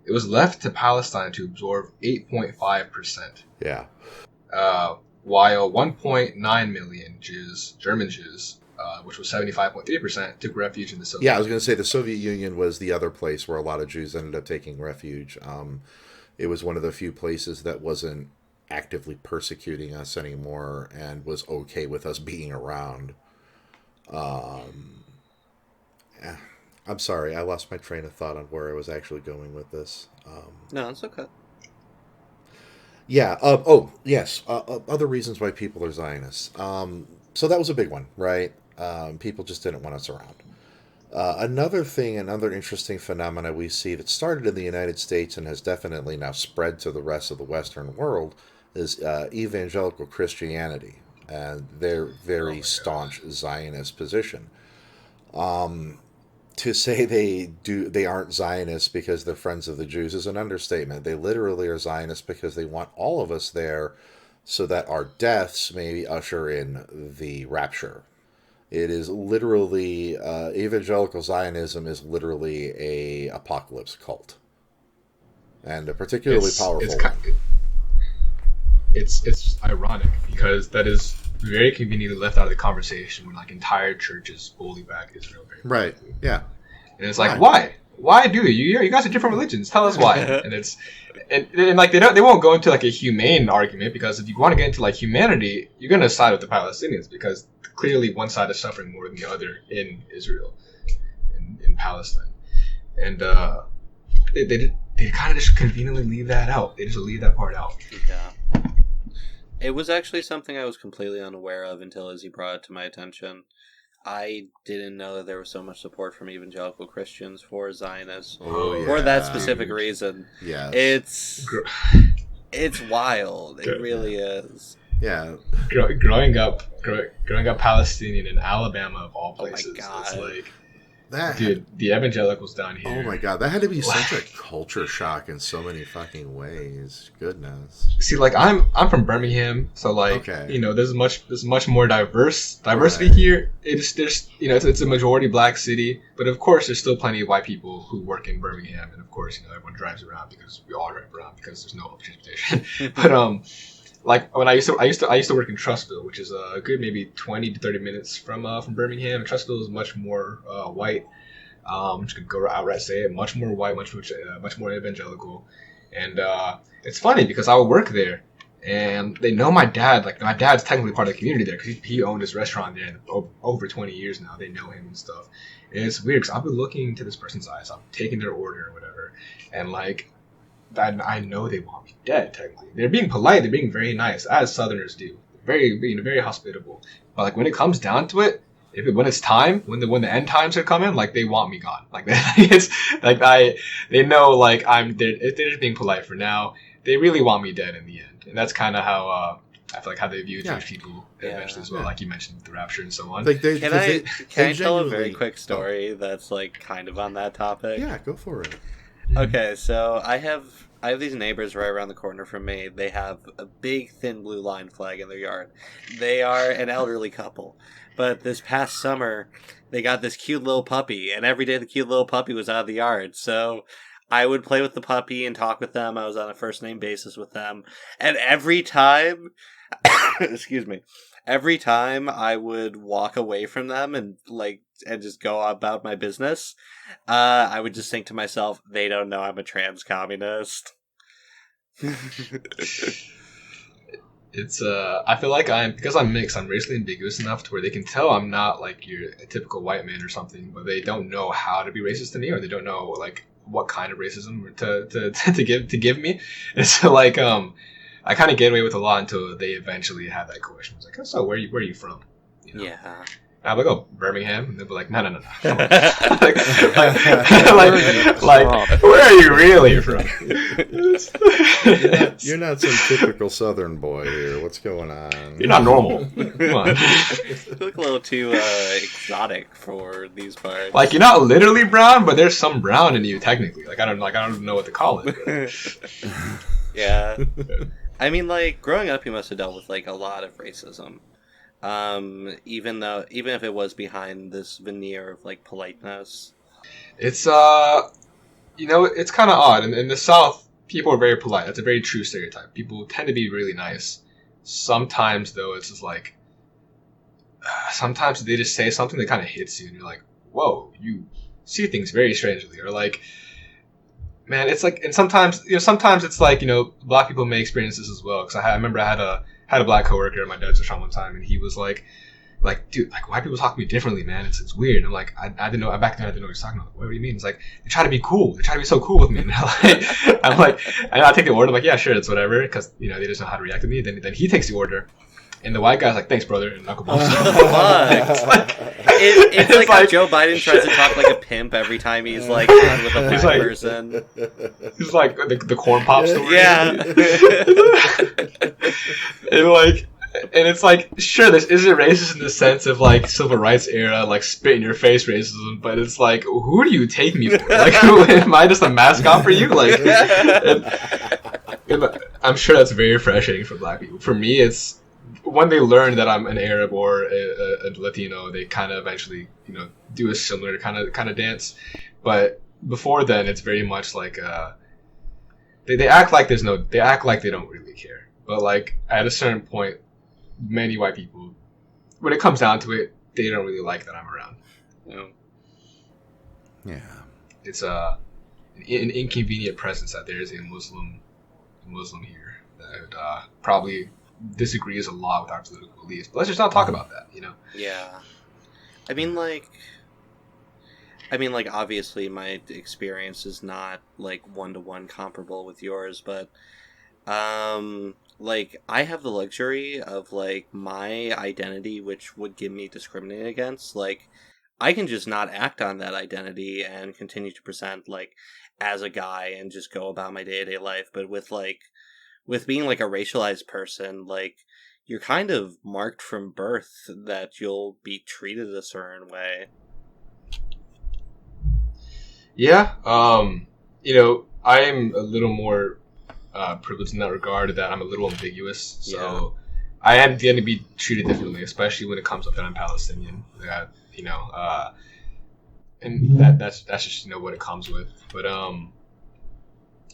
Speaker 3: It was left to Palestine to absorb 8.5%.
Speaker 1: Yeah.
Speaker 3: While 1.9 million Jews, German Jews, which was 75.3%, took refuge in the Soviet
Speaker 1: Yeah, I was going to say the Soviet Union was the other place where a lot of Jews ended up taking refuge. It was one of the few places that wasn't actively persecuting us anymore and was okay with us being around. I'm sorry, I lost my train of thought on where I was actually going with this.
Speaker 2: No, it's okay.
Speaker 1: Yeah. Yes. Other reasons why people are Zionists. So that was a big one, right? People just didn't want us around. Another interesting phenomena we see that started in the United States and has definitely now spread to the rest of the Western world is evangelical Christianity and their very staunch Zionist position. To say they aren't Zionists because they're friends of the Jews is an understatement. They literally are Zionists because they want all of us there so that our deaths may usher in the rapture. It is literally evangelical Zionism is literally a apocalypse cult, and a particularly powerful one.
Speaker 3: It's ironic because that is very conveniently left out of the conversation when like entire churches fully back Israel.
Speaker 1: Right. Yeah.
Speaker 3: And it's like, why? Why do you? You guys are different religions. Tell us why. And it's and like they won't go into like a humane argument because if you want to get into like humanity, you're gonna side with the Palestinians because clearly one side is suffering more than the other in Israel, in Palestine, and they kind of just conveniently leave that out. They just leave that part out.
Speaker 2: Yeah. It was actually something I was completely unaware of until Izzy brought it to my attention. I didn't know that there was so much support from evangelical Christians for Zionists for that specific reason.
Speaker 1: Yeah,
Speaker 2: it's wild. It really is.
Speaker 1: Yeah,
Speaker 3: growing up Palestinian in Alabama of all places,
Speaker 2: oh my God.
Speaker 3: It's like
Speaker 1: that
Speaker 3: dude, the evangelicals down here.
Speaker 1: Oh my God, that had to be such a culture shock in so many fucking ways. Goodness.
Speaker 3: See, like I'm from Birmingham, so like there's much more diversity here. There's it's a majority black city, but of course there's still plenty of white people who work in Birmingham, and of course everyone drives around because we all drive around because there's no public transportation. But like when I used to work in Trussville, which is a good maybe 20 to 30 minutes from Birmingham. Trussville is much more white. Just could go outright say it, much more white, much more evangelical, and it's funny because I would work there, and they know my dad. Like my dad's technically part of the community there because he owned his restaurant there over 20 years now. They know him and stuff, and it's weird because I've been looking into this person's eyes. I'm taking their order or whatever, and like. I know they want me dead. Technically, they're being polite. They're being very nice, as Southerners do. Very hospitable. But like when it comes down to it, when it's time, when the end times are coming, like they want me gone. Like it's like they know like they're just being polite for now. They really want me dead in the end, and that's kind of how I feel like how they view Jewish people eventually as well. Like you mentioned, with the rapture and so on.
Speaker 1: Like
Speaker 2: can I tell a very quick story that's like kind of on that topic?
Speaker 1: Yeah, go for it.
Speaker 2: Okay, so I have these neighbors right around the corner from me. They have a big thin blue line flag in their yard. They are an elderly couple. But this past summer, they got this cute little puppy, and every day the cute little puppy was out of the yard. So I would play with the puppy and talk with them. I was on a first name basis with them. And every time, excuse me, every time I would walk away from them and just go about my business, I would just think to myself, they don't know I'm a trans communist.
Speaker 3: It's I feel like because I'm mixed, I'm racially ambiguous enough to where they can tell I'm not like a typical white man or something, but they don't know how to be racist to me, or they don't know like what kind of racism to give me. And so like I I kind of get away with a lot until they eventually have that question. It's like, so where are you from? You know?
Speaker 2: Yeah.
Speaker 3: And I'm like, oh, Birmingham, and they'll be like, no. Come on. Where are you really from?
Speaker 1: You're not some typical Southern boy here. What's going on?
Speaker 3: You're not normal. Come on.
Speaker 2: You look a little too exotic for these parts.
Speaker 3: Like, you're not literally brown, but there's some brown in you technically. I don't know what to call it.
Speaker 2: Yeah. I mean, like, growing up, you must have dealt with like a lot of racism. Even if it was behind this veneer of like politeness.
Speaker 3: It's it's kind of odd. In the South, people are very polite. That's a very true stereotype. People tend to be really nice. Sometimes though, it's just like sometimes they just say something that kind of hits you, and you're like, whoa, you see things very strangely, or like, man, it's like, and sometimes it's like, black people may experience this as well. Because I remember I had a black coworker at my dad's restaurant one time, and he was like, dude, like, white people talk to me differently, man. It's weird. And I'm like, I didn't know. Back then, I didn't know what he was talking about. What do you mean? It's like, they try to be cool. They try to be so cool with me. And I'm like, and I take the order. I'm like, yeah, sure, it's whatever, because they just know how to react to me. Then he takes the order, and the white guy's like, thanks, brother, and knuckle bumps.
Speaker 2: It's like Joe Biden tries to talk like a pimp every time he's like on with a black person.
Speaker 3: He's like the corn pop story.
Speaker 2: Yeah.
Speaker 3: And it's like, sure, this isn't racist in the sense of like civil rights era, like spit in your face racism, but it's like, who do you take me for? Like, am I just a mascot for you? Like, and I'm sure that's very frustrating for black people. For me, it's when they learn that I'm an Arab or a Latino, they kind of eventually, do a similar kind of dance. But before then, it's very much like they act like they act like they don't really care. But like at a certain point, many white people, when it comes down to it, they don't really like that I'm around.
Speaker 1: Yeah,
Speaker 3: it's an inconvenient presence that there is a Muslim here that probably disagrees a lot with our political beliefs. But let's just not talk about that,
Speaker 2: Yeah. I mean, obviously my experience is not like one-to-one comparable with yours, but like, I have the luxury of, like, my identity, which would get me discriminated against. Like, I can just not act on that identity and continue to present, like, as a guy and just go about my day-to-day life. But with being, like, a racialized person, like, you're kind of marked from birth that you'll be treated a certain way.
Speaker 3: Yeah, I am a little more privileged in that regard, that I'm a little ambiguous, so I am going to be treated differently, especially when it comes up that I'm Palestinian. And that's just what it comes with. But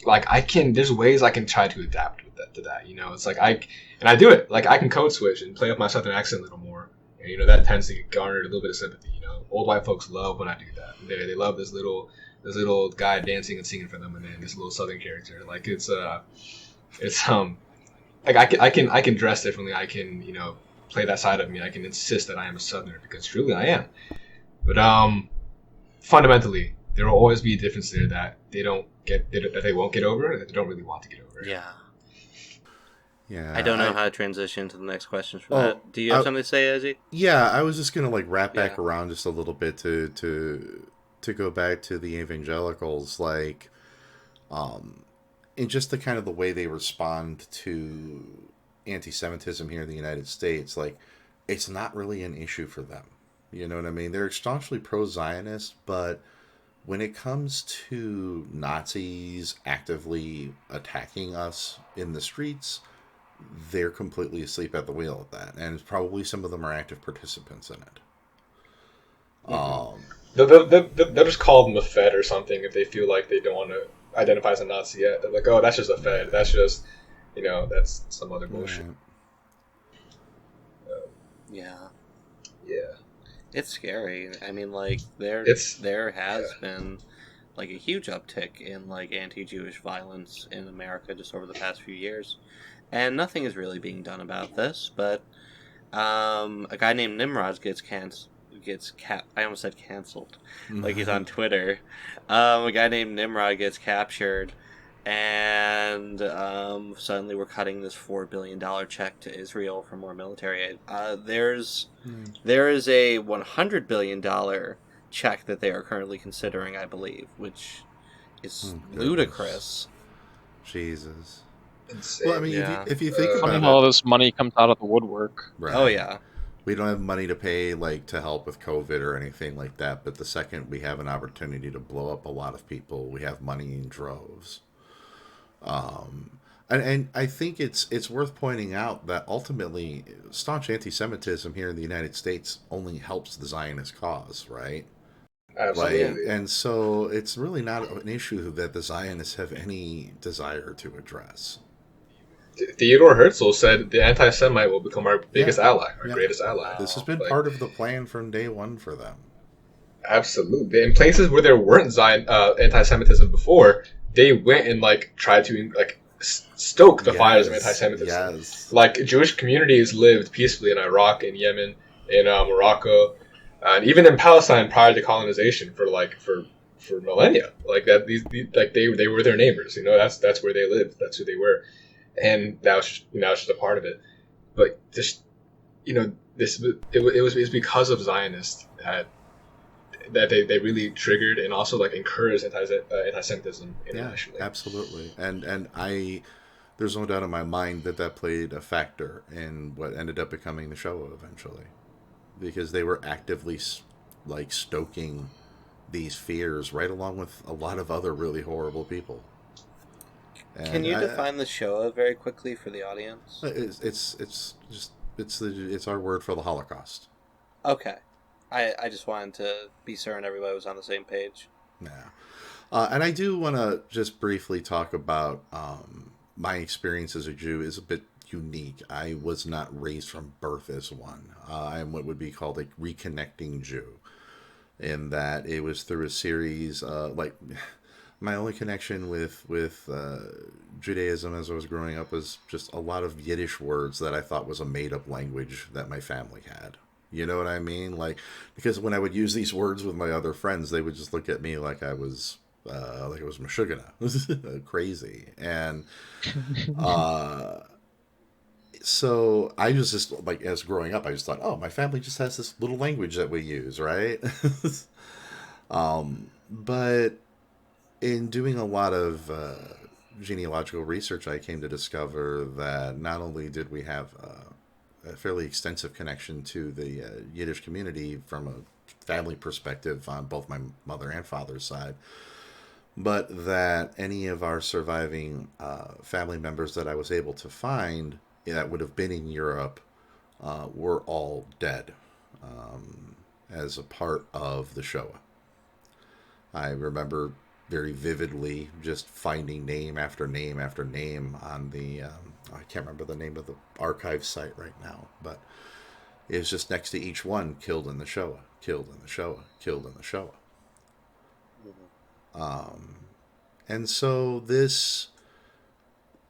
Speaker 3: like, there's ways I can try to adapt to that. It's like I do it. Like, I can code switch and play up my Southern accent a little more, and that tends to garner a little bit of sympathy. Old white folks love when I do that. They love this little guy dancing and singing for them, and then this little Southern character. Like, it's like I can dress differently. I can play that side of me. I can insist that I am a Southerner, because truly I am. But fundamentally, there will always be a difference there that they won't get over, and that they don't really want to get over.
Speaker 2: Yeah.
Speaker 1: Yeah.
Speaker 2: I don't know how to transition to the next question for that. Do you have something to say, Ezzy?
Speaker 1: Yeah, I was just gonna like wrap back around just a little bit to go back to the evangelicals, like, and just the kind of the way they respond to anti-Semitism here in the United States. Like, it's not really an issue for them. You know what I mean? They're staunchly pro-Zionist, but when it comes to Nazis actively attacking us in the streets, they're completely asleep at the wheel at that, and probably some of them are active participants in it.
Speaker 3: They'll just call them a Fed or something if they feel like they don't want to identify as a Nazi yet. They're like, oh, that's just a Fed. That's just, that's some other bullshit.
Speaker 2: Yeah.
Speaker 3: Yeah.
Speaker 2: It's scary. I mean, like, there has been, like, a huge uptick in, like, anti-Jewish violence in America just over the past few years. And nothing is really being done about this, but a guy named Nimrod I almost said canceled. Like, he's on Twitter. A guy named Nimrod gets captured, and suddenly we're cutting this $4 billion check to Israel for more military aid. There is a $100 billion check that they are currently considering, I believe, which is ludicrous.
Speaker 1: Jesus.
Speaker 3: Insane.
Speaker 1: Well, I mean,
Speaker 2: Yeah.
Speaker 1: if you think
Speaker 4: Funny
Speaker 1: about
Speaker 4: how all
Speaker 1: it,
Speaker 4: this money comes out of the woodwork.
Speaker 1: right.
Speaker 2: Oh yeah.
Speaker 1: We don't have money to pay to help with COVID or anything like that. But the second we have an opportunity to blow up a lot of people, we have money in droves. And I think it's worth pointing out that ultimately staunch anti-Semitism here in the United States only helps the Zionist cause, right?
Speaker 3: Absolutely.
Speaker 1: And so it's really not an issue that the Zionists have any desire to address.
Speaker 3: Theodore Herzl said the anti-Semite will become our biggest ally, our greatest ally.
Speaker 1: This has been part of the plan from day one for them.
Speaker 3: Absolutely. In places where there weren't anti-Semitism before, they went and tried to stoke the fires of anti-Semitism.
Speaker 1: Yes.
Speaker 3: Jewish communities lived peacefully in Iraq, in Yemen, in Morocco, and even in Palestine prior to colonization for millennia. They were their neighbors. That's where they lived. That's who they were. And that was just a part of it. But it was because of Zionists that they really triggered and also encouraged anti-Semitism internationally.
Speaker 1: Yeah, absolutely. And there's no doubt in my mind that played a factor in what ended up becoming the show eventually, because they were actively stoking these fears right along with a lot of other really horrible people. And
Speaker 2: can you define the Shoah very quickly for the audience?
Speaker 1: It's our word for the Holocaust.
Speaker 2: Okay, I just wanted to be certain everybody was on the same page.
Speaker 1: Yeah, and I do want to just briefly talk about my experience as a Jew is a bit unique. I was not raised from birth as one. I am what would be called a reconnecting Jew, in that it was through a series my only connection with Judaism as I was growing up was just a lot of Yiddish words that I thought was a made-up language that my family had. You know what I mean? Because when I would use these words with my other friends, they would just look at me like I was Meshuggah, crazy. And so I was just as growing up, I just thought, oh, my family just has this little language that we use, right? But in doing a lot of genealogical research, I came to discover that not only did we have a fairly extensive connection to the Yiddish community from a family perspective on both my mother and father's side, but that any of our surviving family members that I was able to find that would have been in Europe were all dead as a part of the Shoah. I remember very vividly just finding name after name after name on the I can't remember the name of the archive site right now, but it was just next to each one: killed in the Shoah, killed in the Shoah, killed in the Shoah. And so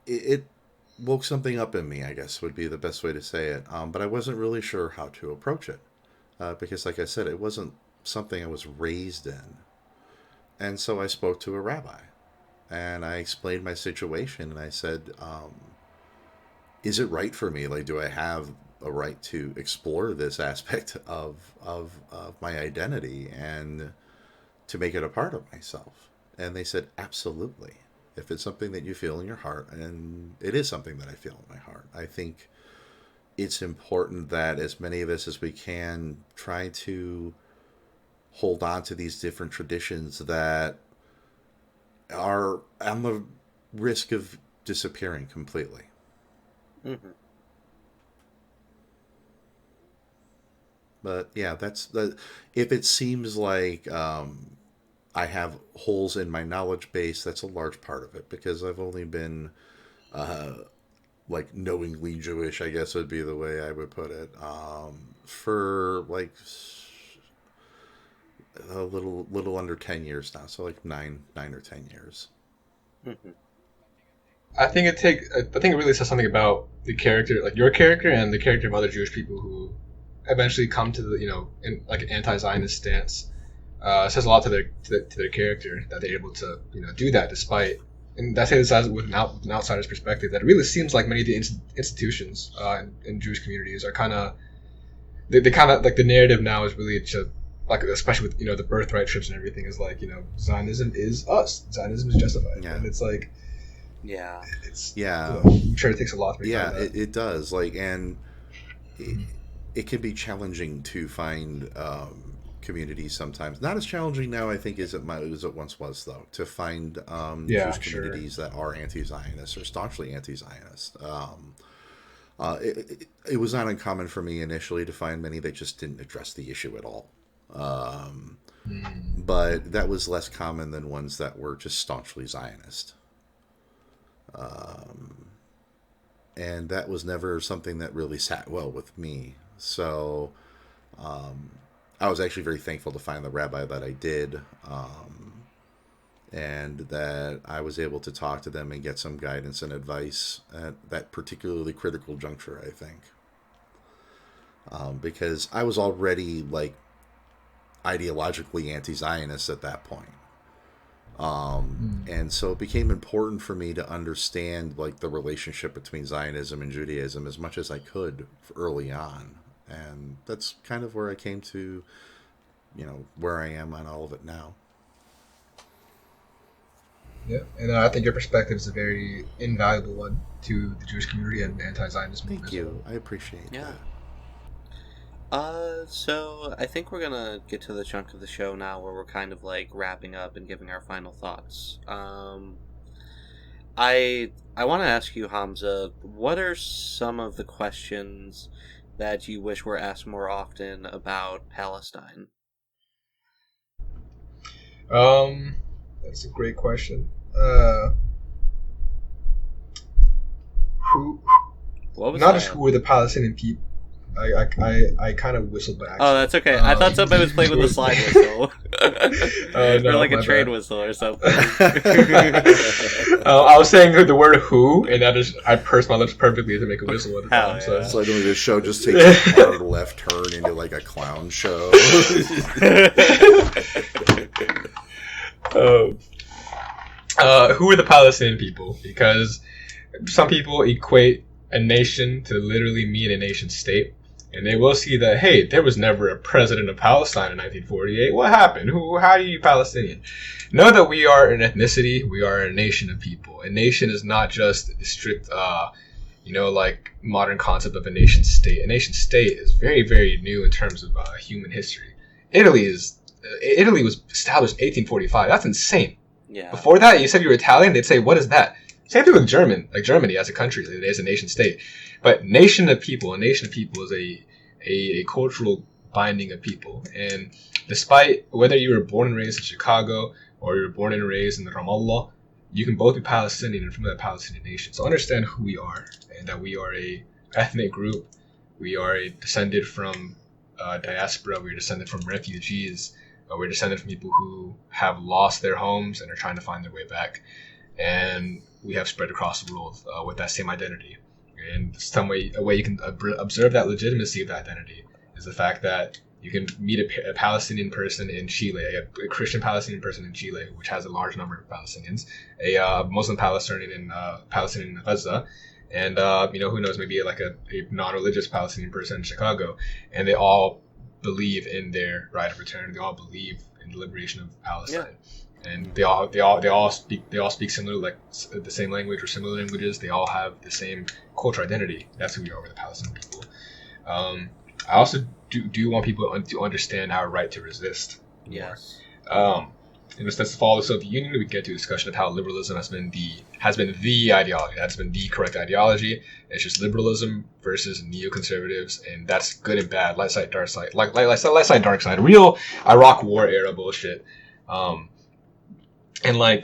Speaker 1: it woke something up in me, I guess would be the best way to say it. But I wasn't really sure how to approach it because, like I said, it wasn't something I was raised in. And so I spoke to a rabbi, and I explained my situation, and I said, is it right for me? Do I have a right to explore this aspect of my identity and to make it a part of myself? And they said, absolutely. If it's something that you feel in your heart, and it is something that I feel in my heart, I think it's important that as many of us as we can try to hold on to these different traditions that are on the risk of disappearing completely.
Speaker 2: Mm-hmm.
Speaker 1: But yeah, if it seems like I have holes in my knowledge base, that's a large part of it, because I've only been knowingly Jewish, I guess would be the way I would put it, for a little under 10 years now, so 9 or 10 years.
Speaker 2: Mm-hmm.
Speaker 3: I think it really says something about the character, your character and the character of other Jewish people who eventually come to the in an anti-Zionist stance. It says a lot to their character that they're able to do that despite and I say this as with an outsider's perspective, that it really seems like many of the institutions in Jewish communities are kind of they kind of like the narrative now is really to like, especially with the birthright trips and everything, is like Zionism is us, Zionism is justified, and it's like it's I'm sure it takes a lot to break down that.
Speaker 1: It does, like, and it can be challenging to find communities sometimes. Not as challenging now, I think, as it once was, though, to find Jewish communities that are anti-Zionist or staunchly anti-Zionist. It was not uncommon for me initially to find many that just didn't address the issue at all. But that was less common than ones that were just staunchly Zionist. And that was never something that really sat well with me. So I was actually very thankful to find the rabbi that I did, and that I was able to talk to them and get some guidance and advice at that particularly critical juncture, I think. Because I was already, like, ideologically anti-Zionist at that point. And so it became important for me to understand, like, the relationship between Zionism and Judaism as much as I could early on. And that's kind of where I came to, where I am on all of it now.
Speaker 3: Yeah, and I think your perspective is a very invaluable one to the Jewish community and anti-Zionism movement.
Speaker 1: Thank you. I appreciate that.
Speaker 2: So I think we're gonna get to the chunk of the show now where we're kind of like wrapping up and giving our final thoughts. I want to ask you, Hamza, what are some of the questions that you wish were asked more often about Palestine?
Speaker 3: That's a great question. Who are the Palestinian people? I kind of whistled by accident.
Speaker 2: Oh, that's okay. I thought somebody was playing with a slide whistle. Or like a train whistle or something.
Speaker 3: I was saying the word "who," and I pursed my lips perfectly to make a whistle at the time. So
Speaker 1: it's like when this show just takes a hard left turn into like a clown show.
Speaker 3: Who are the Palestinian people? Because some people equate a nation to literally mean a nation state. And they will see that, hey, there was never a president of Palestine in 1948. What happened? How are you Palestinian? Know that we are an ethnicity. We are a nation of people. A nation is not just a strict, like modern concept of a nation state. A nation state is very, very new in terms of human history. Italy was established in 1845. That's insane.
Speaker 2: Yeah.
Speaker 3: Before that, you said you were Italian. They'd say, what is that? Same thing with Germany as a country, as a nation state. But nation of people, a nation of people is a cultural binding of people. And despite whether you were born and raised in Chicago or you were born and raised in Ramallah, you can both be Palestinian and from that Palestinian nation. So understand who we are, and that we are a ethnic group. We are descended from diaspora. We're descended from refugees. We're descended from people who have lost their homes and are trying to find their way back. And we have spread across the world with that same identity. And a way you can observe that legitimacy of that identity is the fact that you can meet a Palestinian person in Chile, a Christian Palestinian person in Chile, which has a large number of Palestinians, a Muslim Palestinian in Gaza, and who knows, maybe like a non-religious Palestinian person in Chicago, and they all believe in their right of return. They all believe in the liberation of Palestine. Yeah. And they all speak similar, like the same language or similar languages. They all have the same cultural identity. That's who we are with the Palestinian people. I also do want people to understand our right to resist.
Speaker 2: Yes.
Speaker 3: In the sense to follow the Soviet Union, we get to a discussion of how liberalism has been the ideology. That's been the correct ideology. It's just liberalism versus neoconservatives, and that's good and bad, light side, dark side, light side, dark side, real Iraq War era bullshit. And we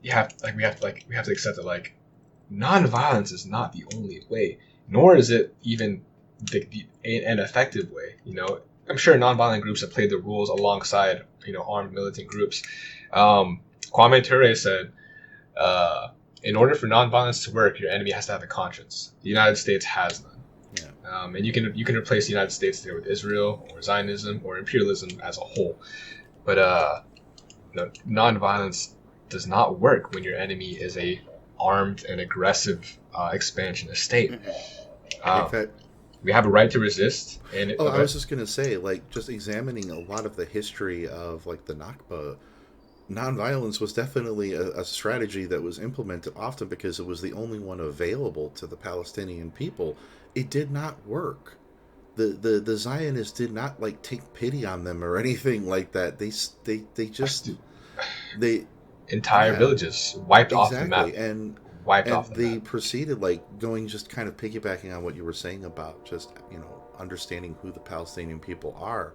Speaker 3: have to accept that like non-violence is not the only way, nor is it even an effective way. I'm sure non-violent groups have played the rules alongside armed militant groups. Kwame Ture said, in order for non-violence to work, your enemy has to have a conscience. The United States has none. Yeah. And you can replace the United States there with Israel or Zionism or imperialism as a whole, but non-violence does not work when your enemy is a armed and aggressive expansionist state.
Speaker 1: In fact,
Speaker 3: we have a right to resist. And
Speaker 1: I was just gonna say, like, just examining a lot of the history of like the Nakba, nonviolence was definitely a strategy that was implemented often because it was the only one available to the Palestinian people. It did not work. The Zionists did not like take pity on them or anything like that. They just they
Speaker 3: entire villages wiped off the map.
Speaker 1: And
Speaker 3: wiped off the
Speaker 1: they
Speaker 3: map.
Speaker 1: proceeded, like, going, just kind of piggybacking on what you were saying about just, understanding who the Palestinian people are.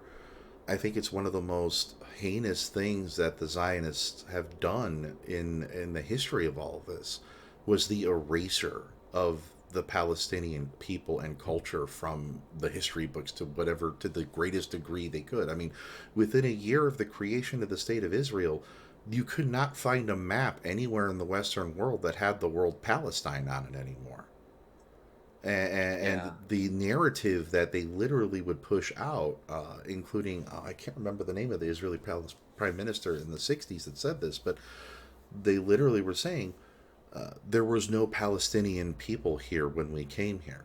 Speaker 1: I think it's one of the most heinous things that the Zionists have done in the history of all of this was the erasure of the Palestinian people and culture from the history books to the greatest degree they could. I mean, within a year of the creation of the State of Israel, you could not find a map anywhere in the Western world that had the word Palestine on it anymore. And the narrative that they literally would push out, including, I can't remember the name of the Israeli prime minister in the 60s that said this, but they literally were saying, there was no Palestinian people here when we came here.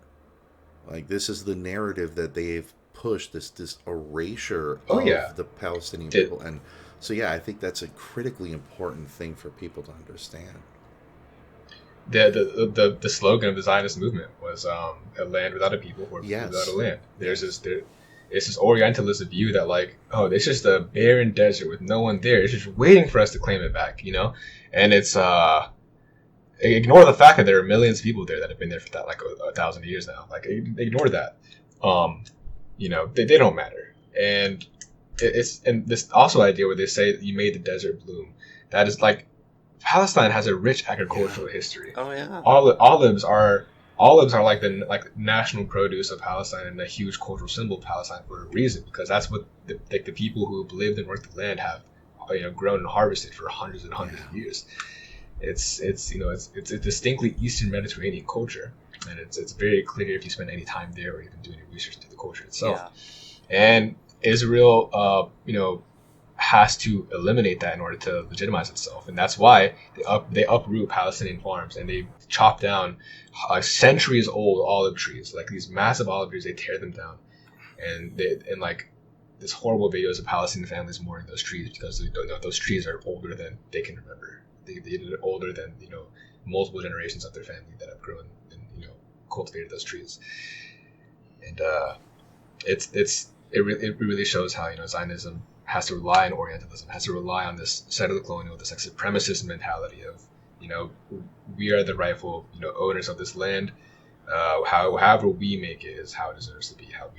Speaker 1: Like, this is the narrative that they've pushed, this erasure of the Palestinian people. And so, I think that's a critically important thing for people to understand.
Speaker 3: The slogan of the Zionist movement was a land without a people or people without a land. It's this Orientalist view that, like, oh, it's just a barren desert with no one there. It's just waiting for us to claim it back, And it's ignore the fact that there are millions of people there that have been there for that, like, 1,000 years now. Like, ignore that. They don't matter. And and this also idea where they say that you made the desert bloom. That is, like, Palestine has a rich agricultural history.
Speaker 2: Oh yeah.
Speaker 3: Olives are like the national produce of Palestine and a huge cultural symbol of Palestine for a reason, because that's what the people who have lived and worked the land have grown and harvested for hundreds and hundreds of years. It's a distinctly Eastern Mediterranean culture, and it's very clear if you spend any time there or even doing research into the culture itself. And Israel, has to eliminate that in order to legitimize itself, and that's why they uproot Palestinian farms and they chop down centuries-old olive trees, like these massive olive trees. They tear them down, and like this horrible videos of Palestinian families mourning those trees because they don't know those trees are older than they can remember. They're older than multiple generations of their family that have grown and cultivated those trees, and it really shows how Zionism has to rely on Orientalism, has to rely on this settler colonial, this supremacist mentality of, we are the rightful, owners of this land. However we make it is how it deserves to be, how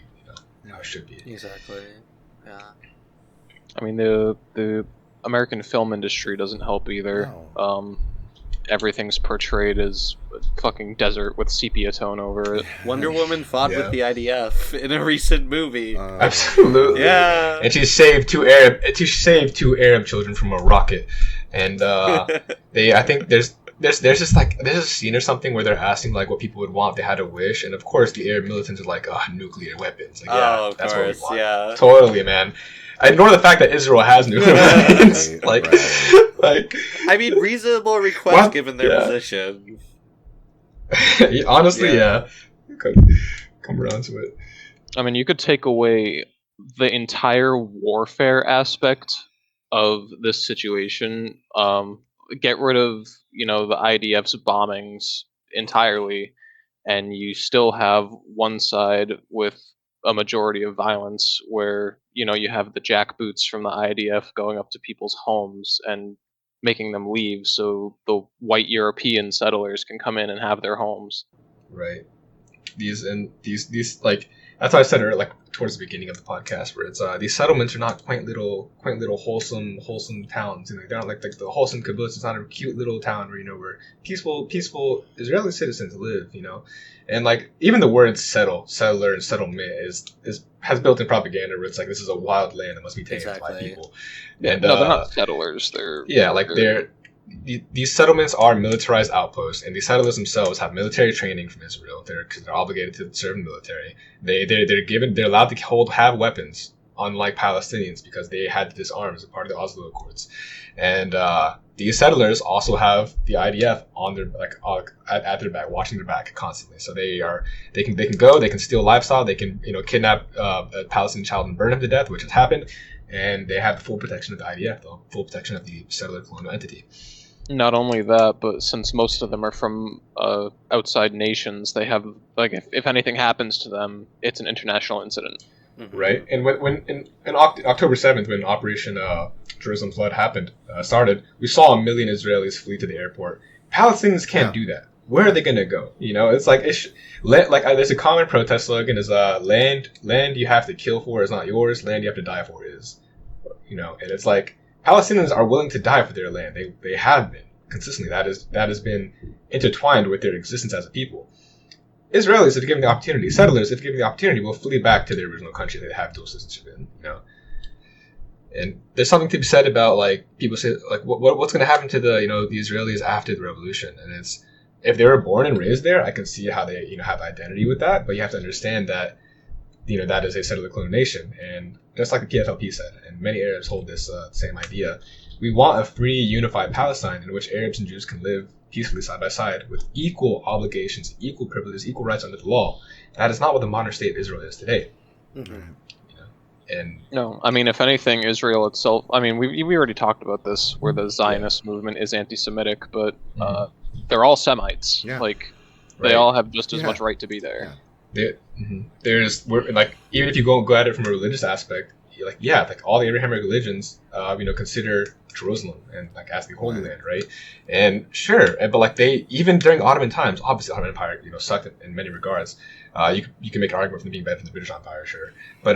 Speaker 3: it should be.
Speaker 2: Exactly. Yeah.
Speaker 4: I mean, the American film industry doesn't help either.
Speaker 1: No.
Speaker 4: Everything's portrayed as a fucking desert with sepia tone over it.
Speaker 2: Wonder Woman fought with the IDF in a recent movie.
Speaker 3: Absolutely.
Speaker 2: Yeah.
Speaker 3: And she saved two Arab children from a rocket. And I think there's just like there's a scene or something where they're asking like what people would want if they had a wish, and of course the Arab militants are like, nuclear weapons. Like, that's what we want.
Speaker 2: Yeah.
Speaker 3: Totally, man. I ignore the fact that Israel has nuclear weapons. Like,
Speaker 2: I mean, reasonable request given their position.
Speaker 3: Honestly, come around to it.
Speaker 4: I mean, you could take away the entire warfare aspect of this situation, get rid of the IDF's bombings entirely, and you still have one side with a majority of violence where you have the jackboots from the IDF going up to people's homes and making them leave so the white European settlers can come in and have their homes.
Speaker 3: Right. These like, that's why I said earlier, like towards the beginning of the podcast, where it's these settlements are not quaint little wholesome towns. They're not like the wholesome kibbutz. It's not a cute little town where peaceful Israeli citizens live. And like even the word settler and settlement has built-in propaganda where it's like this is a wild land that must be taken by people. And
Speaker 4: no, they're not settlers.
Speaker 3: These settlements are militarized outposts, and these settlers themselves have military training from Israel. They're obligated to serve in the military. They're allowed to have weapons, unlike Palestinians, because they had to disarm as a part of the Oslo Accords. And these settlers also have the IDF on their at their back, watching their back constantly. So they can go, they can steal livestock, they can kidnap a Palestinian child and burn him to death, which has happened, and they have the full protection of the IDF, the full protection of the settler colonial entity.
Speaker 4: Not only that, but since most of them are from outside nations, they have if anything happens to them, it's an international incident.
Speaker 3: Right, and when in October 7th, when Operation Jerusalem Flood started, we saw 1 million Israelis flee to the airport. Palestinians can't do that. Where are they going to go? It's like there's a common protest slogan is land you have to kill for is not yours, land you have to die for is. And it's like Palestinians are willing to die for their land. They have been consistently. That has been intertwined with their existence as a people. Israelis, if given the opportunity, settlers, if given the opportunity, will flee back to their original country they have dual citizenship in. And there's something to be said about people say what's going to happen to the the Israelis after the revolution, and it's if they were born and raised there, I can see how they have identity with that, but you have to understand that that is a settler colonial nation, and just like the PFLP said, and many Arabs hold this same idea. We want a free, unified Palestine in which Arabs and Jews can live peacefully side by side with equal obligations, equal privileges, equal rights under the law. That is not what the modern state of Israel is today.
Speaker 1: Mm-hmm.
Speaker 3: And
Speaker 4: no, I mean, if anything, Israel itself. I mean, we already talked about this, where the Zionist movement is anti-Semitic, but they're all Semites.
Speaker 1: Yeah.
Speaker 4: They all have just as much right to be there.
Speaker 3: Yeah. Even if you go at it from a religious aspect, all the Abrahamic religions, consider Jerusalem and as the Holy Land, right? And sure, but they even during Ottoman times, obviously the Ottoman Empire, sucked in many regards. You can make an argument for them being better than the British Empire, sure, but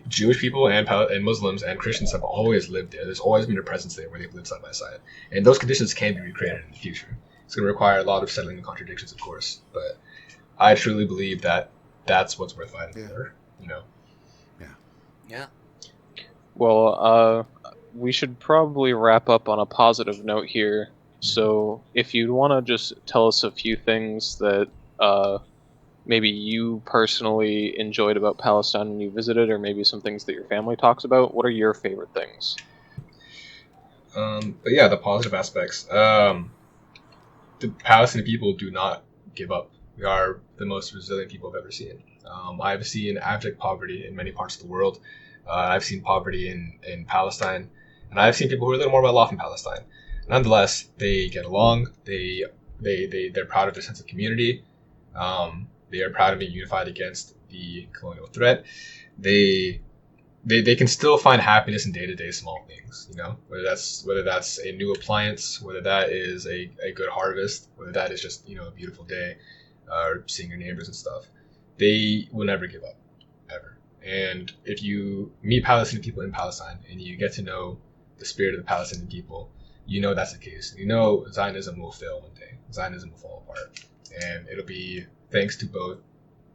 Speaker 3: Jewish people and Muslims and Christians have always lived there. There's always been a presence there where they've lived side by side, and those conditions can be recreated in the future. It's going to require a lot of settling and contradictions, of course, but I truly believe that that's what's worth fighting for.
Speaker 2: Yeah.
Speaker 4: Well, we should probably wrap up on a positive note here. So, if you'd want to just tell us a few things that maybe you personally enjoyed about Palestine when you visited, or maybe some things that your family talks about, what are your favorite things?
Speaker 3: But yeah, the positive aspects. The Palestinian people do not give up. We are the most resilient people I've ever seen. I've seen abject poverty in many parts of the world. I've seen poverty in Palestine, and I've seen people who are a little more well off in Palestine. Nonetheless, they get along. They're proud of their sense of community. They are proud of being unified against the colonial threat. They can still find happiness in day-to-day small things. Whether that's a new appliance, whether that is a good harvest, whether that is just a beautiful day, or seeing your neighbors and stuff. They will never give up, ever. And if you meet Palestinian people in Palestine and you get to know the spirit of the Palestinian people, that's the case. Zionism will fail one day. Zionism will fall apart. And it'll be thanks to both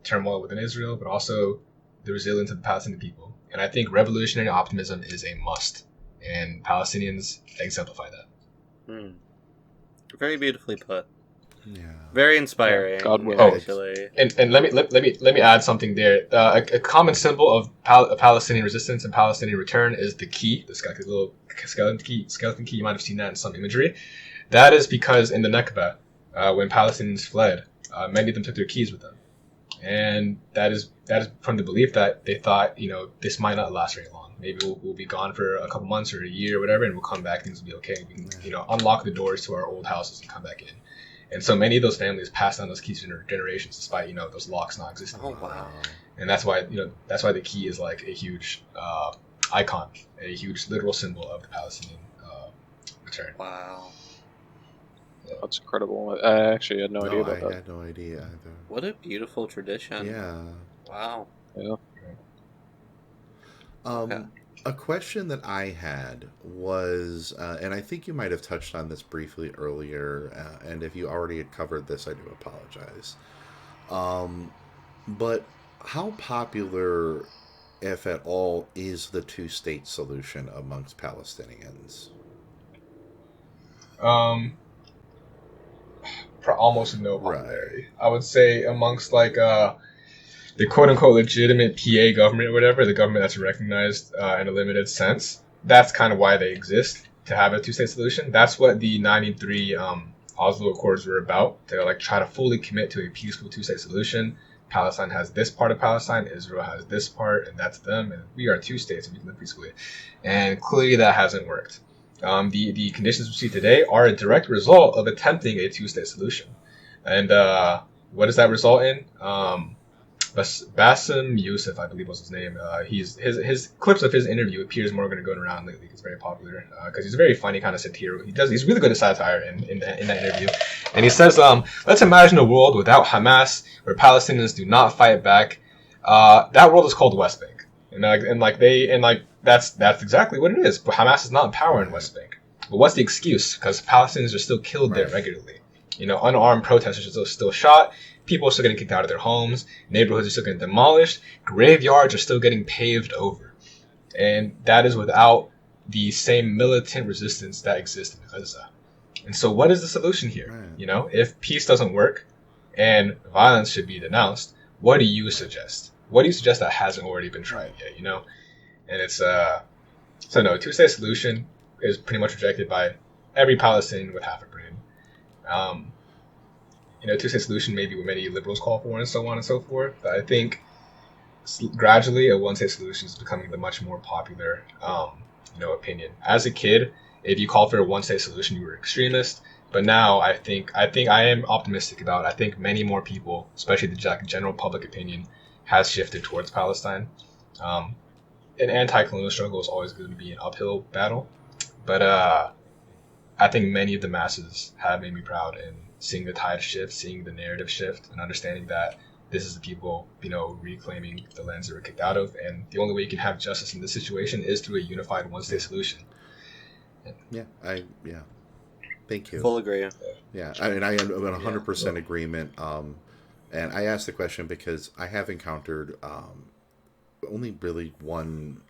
Speaker 3: turmoil within Israel, but also the resilience of the Palestinian people. And I think revolutionary optimism is a must. And Palestinians exemplify that.
Speaker 2: Very beautifully put.
Speaker 1: Yeah.
Speaker 2: Very inspiring.
Speaker 4: God willing.
Speaker 2: Actually.
Speaker 3: And let me add something there. A common symbol of Palestinian resistance and Palestinian return is the key, the little skeleton key. You might have seen that in some imagery. That is because in the Nakba, when Palestinians fled, many of them took their keys with them, and that is from the belief that they thought this might not last very long. Maybe we'll be gone for a couple months or a year or whatever, and we'll come back. Things will be okay. We can unlock the doors to our old houses and come back in. And so many of those families pass down those keys to generations, despite those locks not existing.
Speaker 2: Oh wow!
Speaker 3: And that's why the key is like a huge icon, a huge literal symbol of the Palestinian return.
Speaker 2: Wow!
Speaker 4: That's incredible. I actually had no idea about that.
Speaker 1: I had no idea either.
Speaker 2: What a beautiful tradition!
Speaker 1: Yeah.
Speaker 2: Wow.
Speaker 4: Yeah.
Speaker 1: A question that I had was, and I think you might have touched on this briefly earlier, and if you already had covered this, I do apologize. But how popular, if at all, is the two-state solution amongst Palestinians?
Speaker 3: Almost no popularity. Right. I would say amongst the quote-unquote legitimate PA government or whatever, the government that's recognized in a limited sense, that's kind of why they exist, to have a two-state solution. That's what the 93 Oslo Accords were about, to like try to fully commit to a peaceful two-state solution. Palestine has this part of Palestine, Israel has this part, and that's them, and we are two states and we can live peacefully. And clearly that hasn't worked. The conditions we see today are a direct result of attempting a two-state solution. And what does that result in? Bassem Youssef, I believe was his name. His clips of his interview appears more going to go around lately. It's very popular because he's a very funny kind of satire. He's really good at satire in that interview. And he says, let's imagine a world without Hamas, where Palestinians do not fight back. That world is called West Bank, that's exactly what it is. But Hamas is not in power in West Bank. But what's the excuse? Because Palestinians are still killed there regularly. Unarmed protesters are still shot. People are still getting kicked out of their homes. Neighborhoods are still getting demolished. Graveyards are still getting paved over. And that is without the same militant resistance that exists in Gaza. And so what is the solution here? Right. If peace doesn't work and violence should be denounced, what do you suggest? What do you suggest that hasn't already been tried yet, And it's, a two-state solution is pretty much rejected by every Palestinian with half a brain. Two-state solution may be what many liberals call for and so on and so forth. But I think gradually a one-state solution is becoming the much more popular, opinion. As a kid, if you called for a one-state solution, you were extremist. But now I think I am optimistic about it. I think many more people, especially the general public opinion, has shifted towards Palestine. An anti-colonial struggle is always going to be an uphill battle. But I think many of the masses have made me proud in seeing the tide shift, seeing the narrative shift, and understanding that this is the people, reclaiming the lands they were kicked out of. And the only way you can have justice in this situation is through a unified one-state solution.
Speaker 1: Thank you.
Speaker 2: Full agree.
Speaker 1: Yeah, I am in 100% agreement. And I asked the question because I have encountered only really one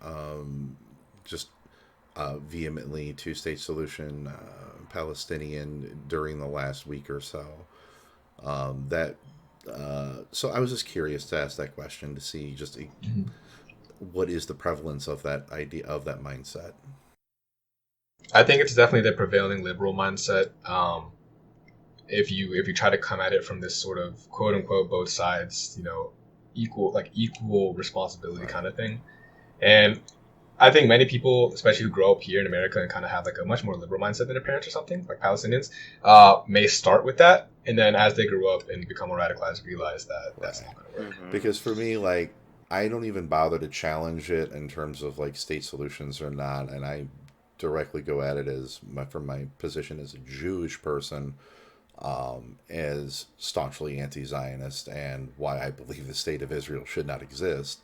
Speaker 1: vehemently two-state solution Palestinian during the last week or so. So I was just curious to ask that question to see what is the prevalence of that idea, of that mindset.
Speaker 3: I think it's definitely the prevailing liberal mindset. If you try to come at it from this sort of quote unquote both sides, equal responsibility kind of thing, and I think many people, especially who grow up here in America and kind of have like a much more liberal mindset than their parents or something, like Palestinians, may start with that, and then as they grow up and become more radicalized, realize that that's not going to work.
Speaker 2: Mm-hmm.
Speaker 1: Because for me, I don't even bother to challenge it in terms of state solutions or not, and I directly go at it from my position as a Jewish person, as staunchly anti-Zionist, and why I believe the state of Israel should not exist.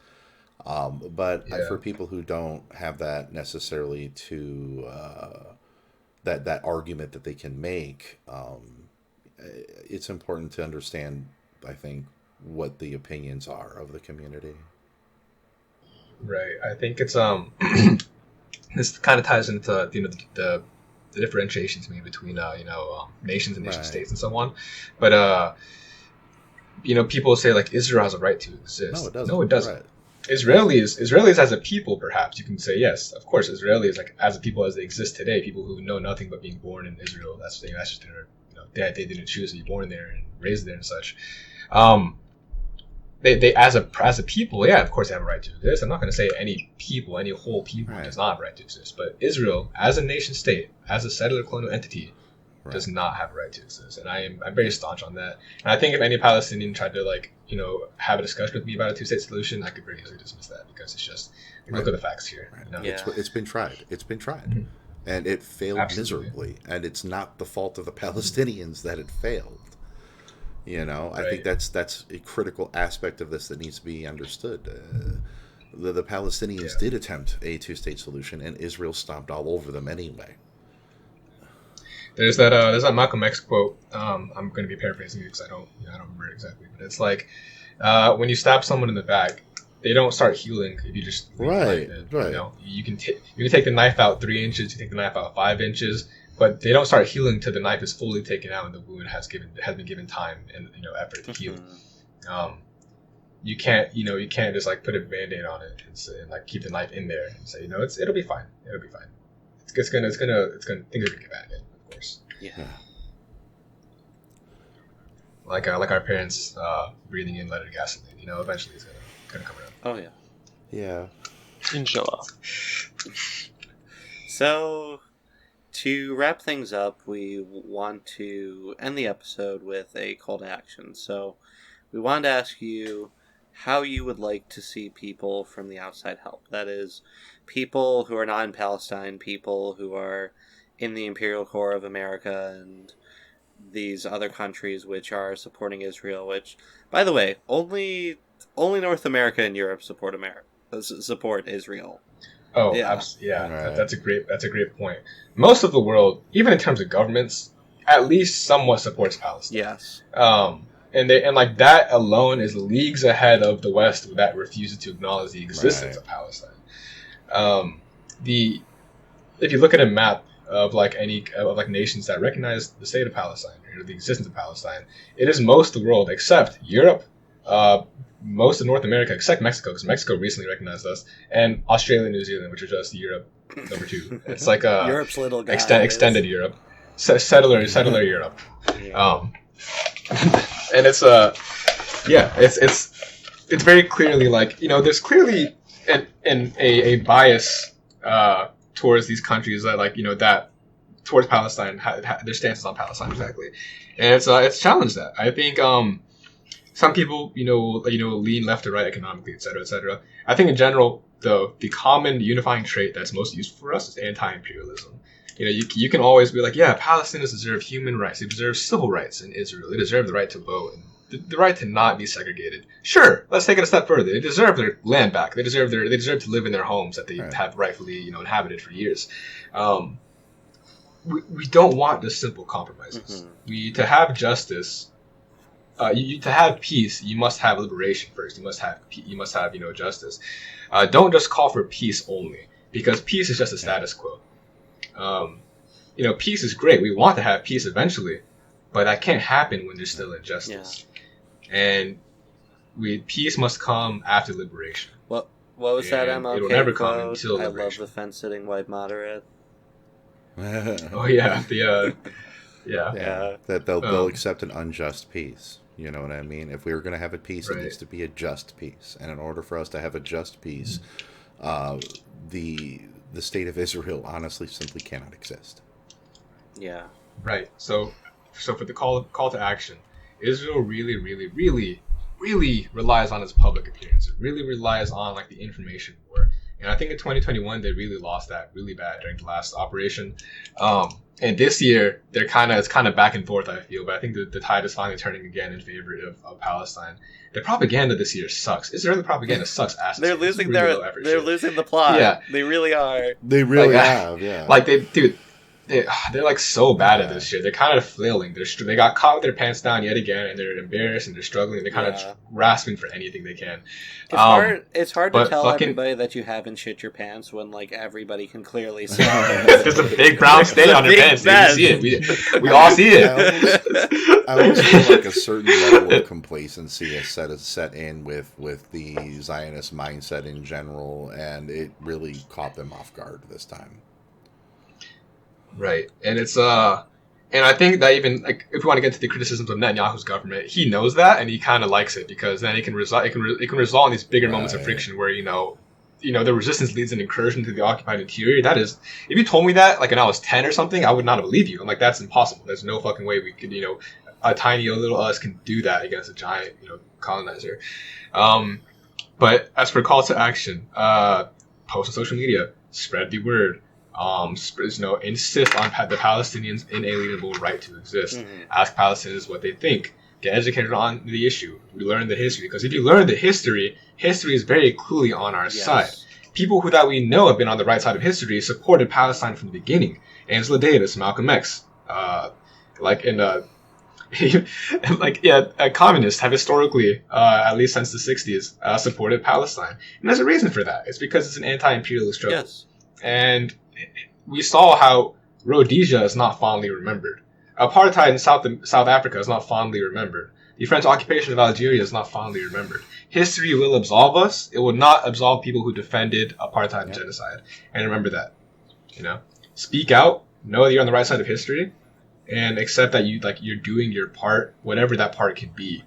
Speaker 1: For people who don't have that necessarily to that argument that they can make, it's important to understand, I think, what the opinions are of the community.
Speaker 3: Right. I think it's this kind of ties into the differentiations made between nations and nation states and so on. But people say Israel has a right to exist.
Speaker 1: No, it doesn't.
Speaker 3: No, it doesn't. Right. Israelis as a people, perhaps you can say yes. Of course, Israelis as a people as they exist today, people who know nothing but being born in Israel. That's just their they didn't choose to be born there and raised there and such. They as a people, of course they have a right to exist. I'm not going to say any whole people does not have a right to exist, but Israel as a nation state, as a settler colonial entity, does not have a right to exist, and I'm very staunch on that. And I think if any Palestinian tried to have a discussion with me about a two-state solution, I could very easily dismiss that because it's just look at the facts here.
Speaker 1: Right. It's been tried. Mm-hmm. And it failed miserably, and it's not the fault of the Palestinians that it failed. I think that's a critical aspect of this that needs to be understood. The Palestinians did attempt a two-state solution, and Israel stomped all over them anyway.
Speaker 3: There's that Malcolm X quote. I'm going to be paraphrasing it because I don't remember it exactly, but it's when you stab someone in the back, they don't start healing if you just leave it. Right. You can take the knife out 3 inches, you take the knife out 5 inches, but they don't start healing till the knife is fully taken out and the wound has been given time and effort to heal. you can't just like put a band-aid on it and like keep the knife in there and say, it'll be fine. It'll be fine. It's gonna things are gonna get bad, of course.
Speaker 2: Yeah.
Speaker 3: Like our parents breathing in leaded gasoline. Eventually it's gonna come around.
Speaker 2: Oh yeah.
Speaker 1: Yeah.
Speaker 4: Inshallah.
Speaker 2: So, to wrap things up, we want to end the episode with a call to action. So, we wanted to ask you how you would like to see people from the outside help. That is, people who are not in Palestine, people who are in the Imperial Core of America and these other countries which are supporting Israel, which, by the way, only North America and Europe support Israel.
Speaker 3: Oh,
Speaker 2: Yeah.
Speaker 3: Right. That's a great point. Most of the world, even in terms of governments, at least somewhat supports Palestine.
Speaker 2: Yes.
Speaker 3: And like that alone is leagues ahead of the West that refuses to acknowledge the existence of Palestine. If you look at a map of like nations that recognize the state of Palestine or the existence of Palestine, it is most of the world except Europe, most of North America except Mexico, because Mexico recently recognized us, and Australia and New Zealand, which are just Europe number 2. It's like
Speaker 2: Europe's little guy.
Speaker 3: Extended Europe, settler Europe.
Speaker 2: Yeah.
Speaker 3: And it's it's very clearly like there's clearly a bias towards these countries that that towards Palestine, their stances on Palestine exactly, and it's challenged that. I think some people lean left or right economically, etc., etc. I think in general the common unifying trait that's most useful for us is anti-imperialism. You can always be like, yeah, Palestinians deserve human rights. They deserve civil rights in Israel. They deserve the right to vote and the right to not be segregated. Sure, let's take it a step further. They deserve their land back. They deserve to live in their homes that they have rightfully inhabited for years. We don't want just simple compromises. Mm-hmm. To have justice, to have peace, you must have liberation first. You must have justice. Don't just call for peace only, because peace is just a status quo. Peace is great. We want to have peace eventually, but that can't happen when there's still injustice. Yeah. And peace must come after liberation.
Speaker 2: What was that MLK
Speaker 3: it'll never come
Speaker 2: quote?
Speaker 3: until
Speaker 2: I
Speaker 3: liberation.
Speaker 2: love the fence-sitting white moderate.
Speaker 3: Oh yeah,
Speaker 1: that they'll accept an unjust peace. You know what I mean? If we were going to have a peace,
Speaker 3: Right.
Speaker 1: It needs to be a just peace. And in order for us to have a just peace, the state of Israel honestly simply cannot exist.
Speaker 2: Yeah.
Speaker 3: Right. So for the call to action, Israel really, really, really, really relies on its public appearance. It really relies on like the information war. And I think in 2021 they really lost that really bad during the last operation. And this year it's kind of back and forth, I feel, but I think the tide is finally turning again in favor of Palestine. The propaganda this year sucks. Israeli propaganda sucks ass.
Speaker 2: They're losing they're losing the plot.
Speaker 3: Yeah.
Speaker 2: They really are.
Speaker 1: They really have, yeah.
Speaker 3: Like they're like so bad at this year. They're kind of flailing. They got caught with their pants down yet again, and they're embarrassed and they're struggling. They're kind of grasping for anything they can.
Speaker 2: It's hard to tell everybody that you haven't shit your pants when like everybody can clearly see.
Speaker 3: There's a big brown stain on your pants. You see it. We all see it.
Speaker 1: I always feel like a certain level of complacency is set in with the Zionist mindset in general, and it really caught them off guard this time.
Speaker 3: Right, and it's and I think that even like if we want to get to the criticisms of Netanyahu's government, he knows that and he kind of likes it because then it can result in these bigger moments of friction where the resistance leads an incursion to the occupied interior. That is, if you told me that like when I was 10 or something, I would not believe you. I'm like, that's impossible. There's no fucking way we could a tiny little us can do that against a giant colonizer. But as for call to action, post on social media, spread the word. Insist on the Palestinians' inalienable right to exist. Mm-hmm. Ask Palestinians what they think. Get educated on the issue. We learn the history, because if you learn the history is very clearly on our side. People that we know have been on the right side of history supported Palestine from the beginning. Angela Davis, Malcolm X, communists have historically, at least since the 60s, supported Palestine. And there's a reason for that. It's because it's an anti-imperialist struggle.
Speaker 2: Yes.
Speaker 3: And we saw how Rhodesia is not fondly remembered. Apartheid in South Africa is not fondly remembered. The French occupation of Algeria is not fondly remembered. History will absolve us. It will not absolve people who defended apartheid and genocide. And remember that. Speak out. Know that you're on the right side of history, and accept that you're doing your part, whatever that part can be.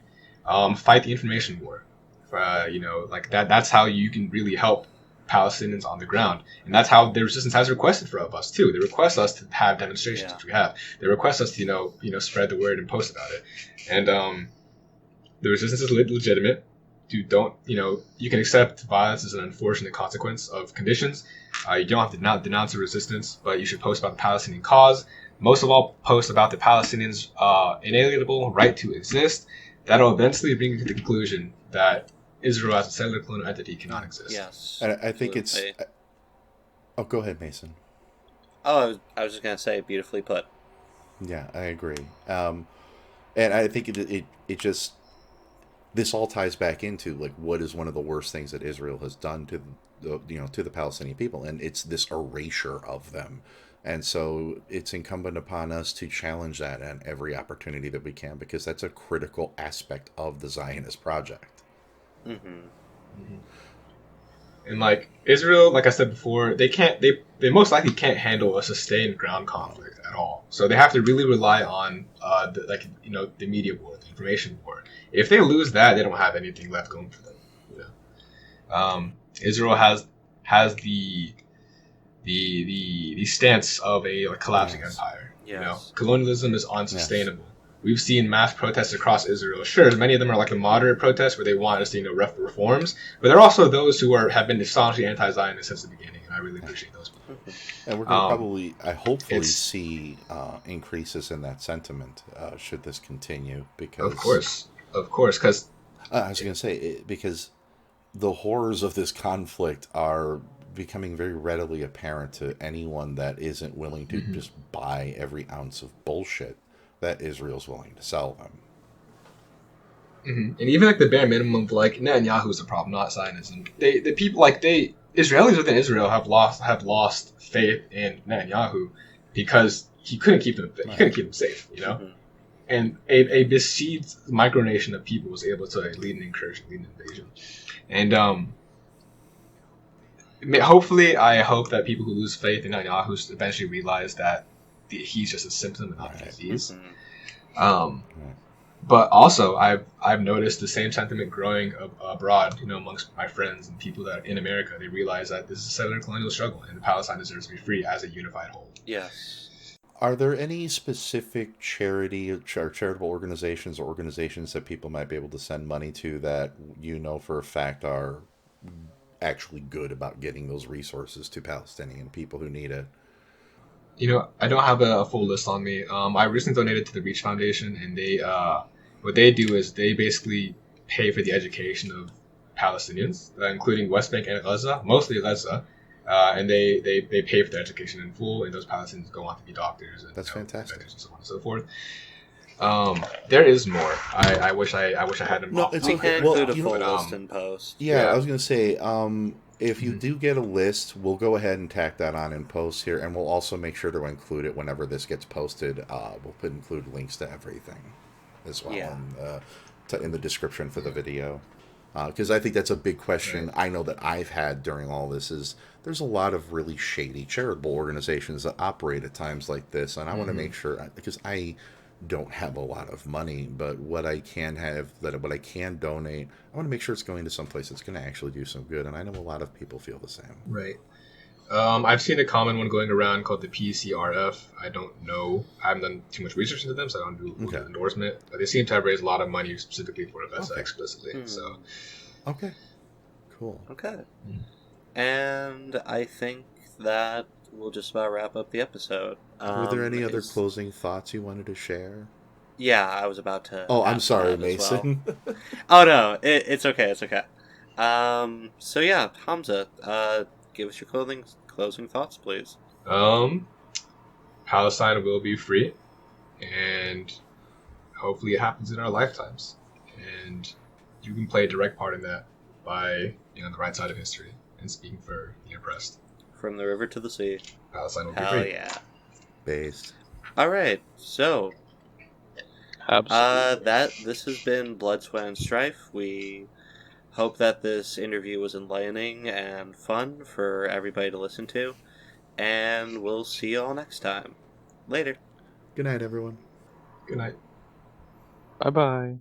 Speaker 3: Fight the information war. That's how you can really help Palestinians on the ground, and that's how the resistance has requested of us too. They request us to have demonstrations, which we have. They request us to spread the word and post about it, and the resistance is legitimate. You can accept violence as an unfortunate consequence of conditions. You don't have to denounce the resistance, but you should post about the Palestinian cause. Most of all, post about the Palestinians' inalienable right to exist. That'll eventually bring you to the conclusion that Israel as a settler colonial entity cannot exist.
Speaker 2: Yes.
Speaker 1: And I think it's... Oh, go ahead, Mason.
Speaker 2: Oh, I was just going to say, beautifully put.
Speaker 1: Yeah, I agree. And I think it just... This all ties back into what is one of the worst things that Israel has done to the Palestinian people, and it's this erasure of them. And so it's incumbent upon us to challenge that at every opportunity that we can, because that's a critical aspect of the Zionist project.
Speaker 2: Mm-hmm.
Speaker 3: Mm-hmm. And Israel, like I said before, they most likely can't handle a sustained ground conflict at all. So they have to really rely on the media war, the information war. If they lose that, they don't have anything left going for them. Israel has the stance of a collapsing empire.
Speaker 2: Yes.
Speaker 3: Colonialism is unsustainable. Yes. We've seen mass protests across Israel. Sure, many of them are the moderate protests where they want us to reforms, but there are also those who have been staunchly anti-Zionist since the beginning, and I really appreciate those people.
Speaker 1: And we're going to hopefully see increases in that sentiment should this continue. Because
Speaker 3: of course, because
Speaker 1: I was going to say because the horrors of this conflict are becoming very readily apparent to anyone that isn't willing to just buy every ounce of bullshit that Israel's willing to sell them.
Speaker 3: And even the bare minimum of Netanyahu is the problem, not Zionism. The people Israelis within Israel have lost faith in Netanyahu because he couldn't keep them safe, And a besieged micronation of people was able to lead an incursion, lead an invasion. And I hope that people who lose faith in Netanyahu eventually realize that he's just a symptom and not a disease. But also, I've noticed the same sentiment growing abroad, amongst my friends and people that are in America. They realize that this is a settler colonial struggle, and Palestine deserves to be free as a unified whole.
Speaker 2: Yes.
Speaker 1: Are there any specific charitable organizations or organizations that people might be able to send money to that for a fact are actually good about getting those resources to Palestinian people who need it?
Speaker 3: I don't have a full list on me. I recently donated to the Reach Foundation, and they what they do is they basically pay for the education of Palestinians, including West Bank and Gaza, mostly Gaza, and they pay for their education in full, and those Palestinians go on to be doctors. And,
Speaker 1: that's fantastic.
Speaker 3: And so on and so forth. There is more. I wish I had them.
Speaker 2: No, we can include a full list in post.
Speaker 1: Yeah, I was going to say, if you do get a list, we'll go ahead and tack that on in post here, and we'll also make sure to include it whenever this gets posted. We'll include links to everything as well in the description for the video. Because I think that's a big question I know that I've had during all this is there's a lot of really shady charitable organizations that operate at times like this, and I want to make sure, because I don't have a lot of money, but what I can donate, I want to make sure it's going to someplace that's going to actually do some good, and I know a lot of people feel the same.
Speaker 3: Right. I've seen a common one going around called the PCRF. I don't know. I haven't done too much research into them, so I don't do an endorsement. But they seem to have raised a lot of money specifically for Gaza explicitly. So.
Speaker 1: Okay. Cool.
Speaker 2: Okay. And I think that we'll just about wrap up the episode.
Speaker 1: Were there any other closing thoughts you wanted to share?
Speaker 2: Yeah, I was about to.
Speaker 1: Oh, I'm sorry, Mason.
Speaker 2: Well. Oh no, it's okay. It's okay. So yeah, Hamza, give us your closing thoughts, please.
Speaker 3: Palestine will be free, and hopefully it happens in our lifetimes. And you can play a direct part in that by being on the right side of history and speaking for the oppressed.
Speaker 2: From the river to the sea.
Speaker 3: Palestine will be
Speaker 2: free.
Speaker 3: free.
Speaker 2: Hell yeah.
Speaker 1: Based.
Speaker 2: All right, so
Speaker 4: Absolutely.
Speaker 2: This has been Blood, Sweat, and Strife. We hope that this interview was enlightening and fun for everybody to listen to, and we'll see you all next time. Later.
Speaker 1: Good night, everyone.
Speaker 3: Good night.
Speaker 4: Bye bye.